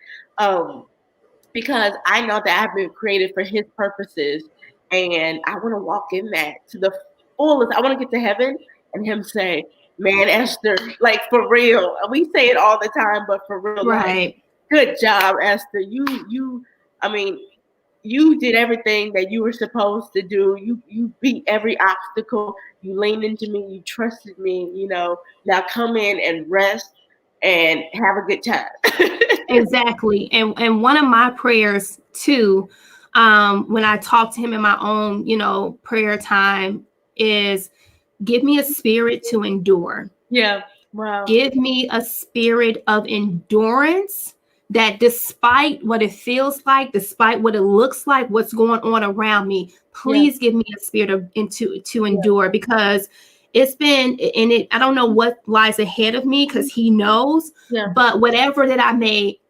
[SPEAKER 2] Because I know that I've been created for his purposes, and I want to walk in that to the fullest. I want to get to heaven and him say, Man, Esther, like for real. We say it all the time, but for real,
[SPEAKER 1] Right.
[SPEAKER 2] like, good job, Esther. I mean, you did everything that you were supposed to do. You beat every obstacle. You leaned into me. You trusted me. Now come in and rest and have a good time.
[SPEAKER 1] Exactly. And one of my prayers too, when I talk to him in my own, prayer time, is give me a spirit to endure.
[SPEAKER 2] Yeah. Wow.
[SPEAKER 1] Give me a spirit of endurance that despite what it feels like, despite what it looks like, what's going on around me, please give me a spirit of to endure, because it's been in it. I don't know what lies ahead of me, because he knows, but whatever that I may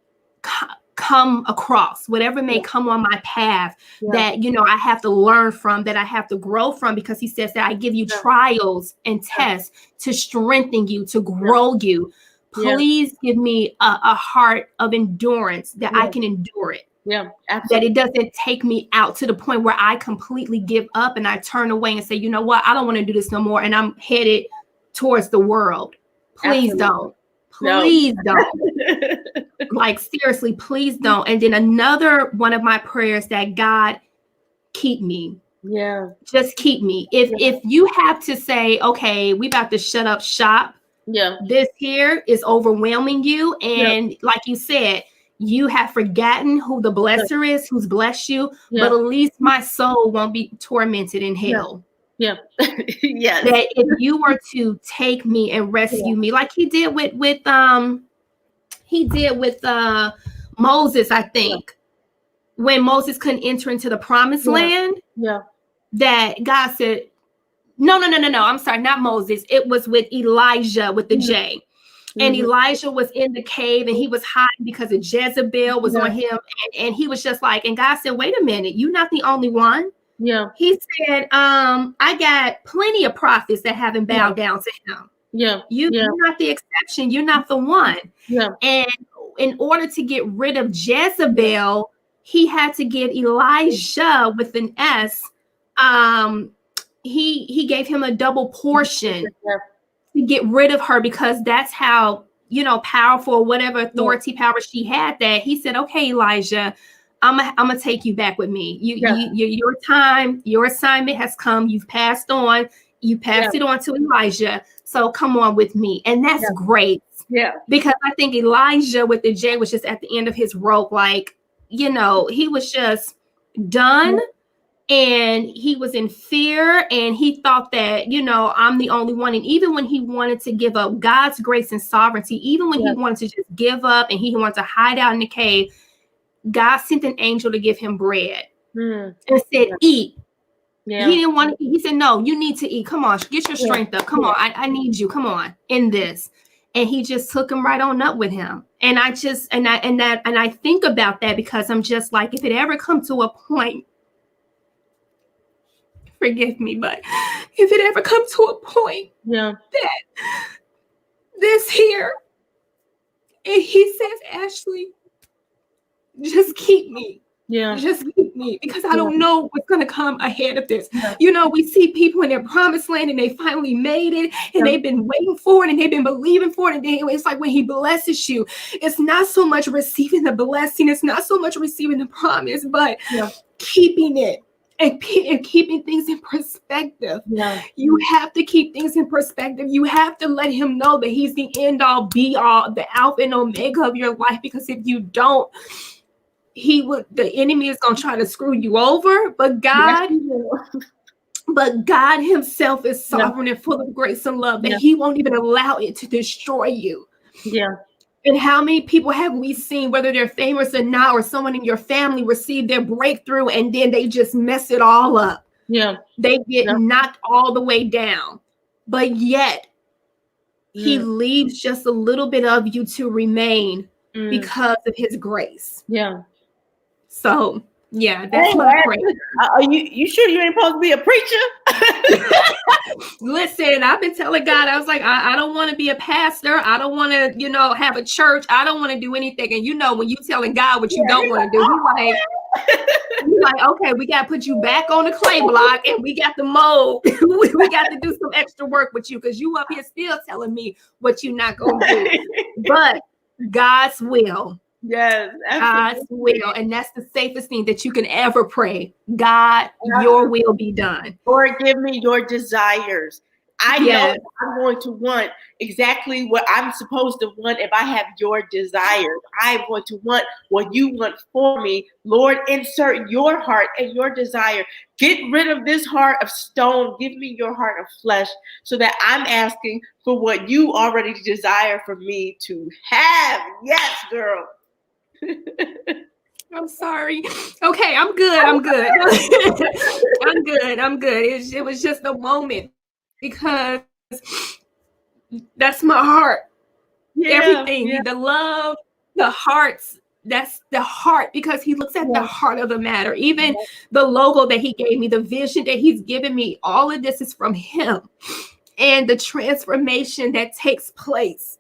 [SPEAKER 1] come across, whatever may come on my path, that I have to learn from, that I have to grow from, because he says that I give you trials and tests to strengthen you, to grow you. Please give me a heart of endurance, that I can endure it.
[SPEAKER 2] Yeah, absolutely.
[SPEAKER 1] That it doesn't take me out to the point where I completely give up and I turn away and say, you know what, I don't want to do this no more, and I'm headed towards the world. Please don't. Please don't. Like, seriously, please don't. And then another one of my prayers, that God keep me.
[SPEAKER 2] Yeah.
[SPEAKER 1] Just keep me. If you have to say, okay, we about to shut up shop.
[SPEAKER 2] Yeah.
[SPEAKER 1] This here is overwhelming you. And like you said, you have forgotten who the blesser is, who's blessed you, but at least my soul won't be tormented in hell.
[SPEAKER 2] Yeah. Yes.
[SPEAKER 1] That if you were to take me and rescue me, like he did with Moses, I think, when Moses couldn't enter into the promised land, that God said, no, I'm sorry, not Moses. It was with Elijah with the J. And Elijah was in the cave and he was hiding because of Jezebel was on him. And he was just like, and God said, wait a minute, you're not the only one.
[SPEAKER 2] Yeah.
[SPEAKER 1] He said, I got plenty of prophets that haven't bowed down to him.
[SPEAKER 2] Yeah.
[SPEAKER 1] You're not the exception. You're not the one. Yeah. And in order to get rid of Jezebel, he had to give Elijah with an S. He gave him a double portion to get rid of her, because that's how, powerful, whatever authority power she had, that he said, okay, Elijah, I'm gonna take you back with me. Your time, your assignment has come. You've passed on. You passed it on to Elijah. So come on with me. And that's great.
[SPEAKER 2] Yeah.
[SPEAKER 1] Because I think Elijah with the J was just at the end of his rope. Like, he was just done. And he was in fear, and he thought that, I'm the only one. And even when he wanted to give up God's grace and sovereignty, even when he wanted to just give up and he wanted to hide out in the cave, God sent an angel to give him bread and said, eat. Yeah. He didn't want to eat. He said, no, you need to eat. Come on, get your strength up. Come on, I need you. Come on, in this. And he just took him right on up with him. And I think about that, because I'm just like, if it ever comes to a point, forgive me, but if it ever comes to a point that this here, and he says, Ashley, just keep me. Yeah. Just keep me, because I don't know what's going to come ahead of this. Yeah. We see people in their promised land and they finally made it, and they've been waiting for it and they've been believing for it. And then it's like when he blesses you, it's not so much receiving the blessing, it's not so much receiving the promise, but keeping it. And keeping things in perspective. Yeah. You have to keep things in perspective. You have to let him know that he's the end all be all, the alpha and omega of your life. Because if you don't, the enemy is going to try to screw you over. But God himself is sovereign and full of grace and love, that he won't even allow it to destroy you. Yeah. And how many people have we seen, whether they're famous or not, or someone in your family receive their breakthrough and then they just mess it all up? Yeah. They get knocked all the way down. But yet he leaves just a little bit of you to remain because of his grace. Yeah. So, that's my prayer.
[SPEAKER 2] Are you sure you ain't supposed to be a preacher?
[SPEAKER 1] Listen, I've been telling God, I was like, I don't want to be a pastor. I don't want to, have a church. I don't want to do anything. And when you telling God what you don't want to do, he's like, You're like, okay, we got to put you back on the clay block and we got to mold. We got to do some extra work with you because you up here still telling me what you're not going to do. But God's will.
[SPEAKER 2] Yes,
[SPEAKER 1] God's will. And that's the safest thing that you can ever pray. God, your will be done.
[SPEAKER 2] Lord, give me your desires. I know I'm going to want exactly what I'm supposed to want if I have your desires. I'm going to want what you want for me. Lord, insert your heart and your desire. Get rid of this heart of stone. Give me your heart of flesh so that I'm asking for what you already desire for me to have. Yes, girl.
[SPEAKER 1] I'm sorry. Okay, I'm good. I'm good. I'm good. It was just a moment because that's my heart. Everything, the love, the hearts, that's the heart because he looks at the heart of the matter. Even the logo that he gave me, the vision that he's given me, all of this is from him. And the transformation that takes place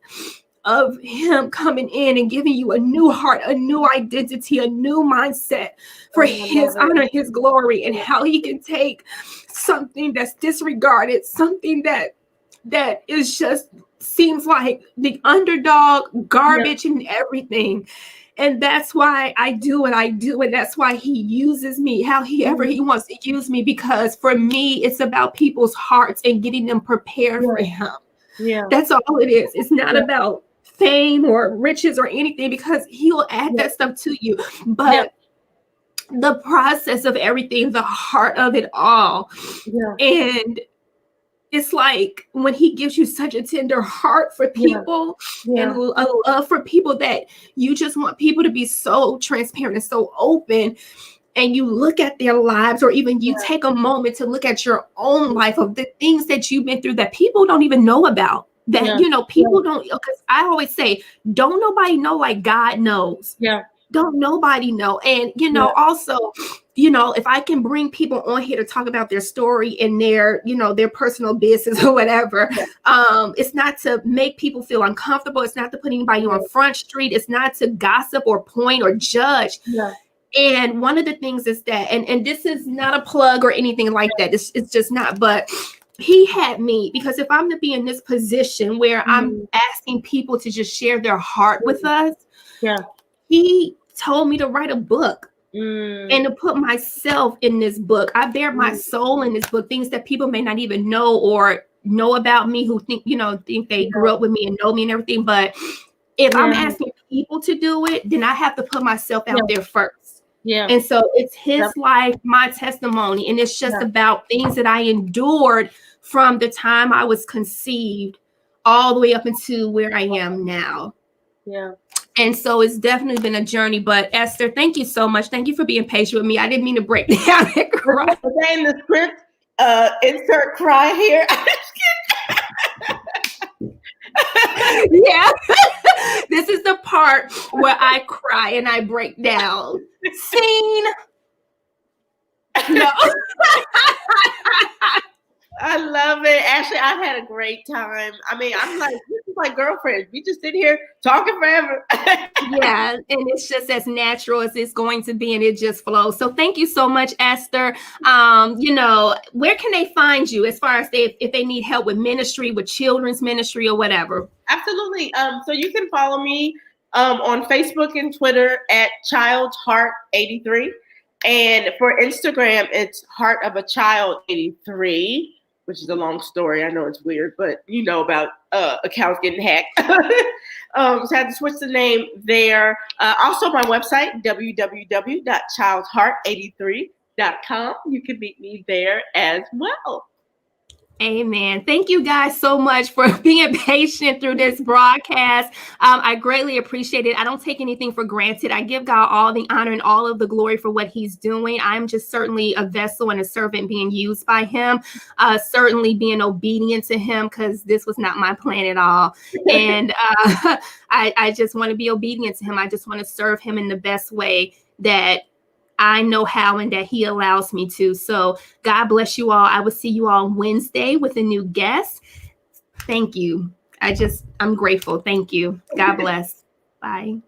[SPEAKER 1] of him coming in and giving you a new heart, a new identity, a new mindset for his honor, his glory, and how he can take something that's disregarded, something that is just seems like the underdog, garbage and everything. And that's why I do what I do. And that's why he uses me however he wants to use me, because for me, it's about people's hearts and getting them prepared for him. Yeah, that's all it is. It's not about fame or riches or anything, because he'll add that stuff to you. But the process of everything, the heart of it all. And it's like when he gives you such a tender heart for people and a love for people that you just want people to be so transparent and so open, and you look at their lives, or even you take a moment to look at your own life of the things that you've been through that people don't even know about. That, you know, people don't, because I always say, don't nobody know like God knows. Don't nobody know. And, you know, also, you know, if I can bring people on here to talk about their story and their, you know, their personal business or whatever, it's not to make people feel uncomfortable. It's not to put anybody on Front Street. It's not to gossip or point or judge. And one of the things is that, and this is not a plug or anything like that. It's just not, but he had me, because if I'm to be in this position where I'm asking people to just share their heart with us, he told me to write a book and to put myself in this book. I bear my soul in this book, things that people may not even know or know about me, who think they grew up with me and know me and everything. But if I'm asking people to do it, then I have to put myself out there first. And so it's his life, my testimony, and it's just about things that I endured from the time I was conceived all the way up into where I am now. And so it's definitely been a journey. But Esther, thank you so much. Thank you for being patient with me. I didn't mean to break down and cry.
[SPEAKER 2] In the script, insert cry here.
[SPEAKER 1] This is the part where I cry and I break down. Scene. No.
[SPEAKER 2] I love it. Ashley, I've had a great time. I mean, I'm like, this is my girlfriend. We just sit here talking forever.
[SPEAKER 1] And it's just as natural as it's going to be, and it just flows. So thank you so much, Esther. You know, where can they find you as far as if they need help with ministry, with children's ministry or whatever?
[SPEAKER 2] Absolutely. So you can follow me on Facebook and Twitter at ChildHeart83. And for Instagram, it's Heart of a Child 83, which is a long story. I know it's weird, but you know about accounts getting hacked. So I had to switch the name there. Also, my website, www.childheart83.com. You can meet me there as well.
[SPEAKER 1] Amen. Thank you guys so much for being patient through this broadcast. I greatly appreciate it. I don't take anything for granted. I give God all the honor and all of the glory for what he's doing. I'm just certainly a vessel and a servant being used by him, certainly being obedient to him, because this was not my plan at all. And I just want to be obedient to him. I just want to serve him in the best way that I know how and that he allows me to. So God bless you all. I will see you all Wednesday with a new guest. Thank you. I'm grateful. Thank you. God bless. Bye.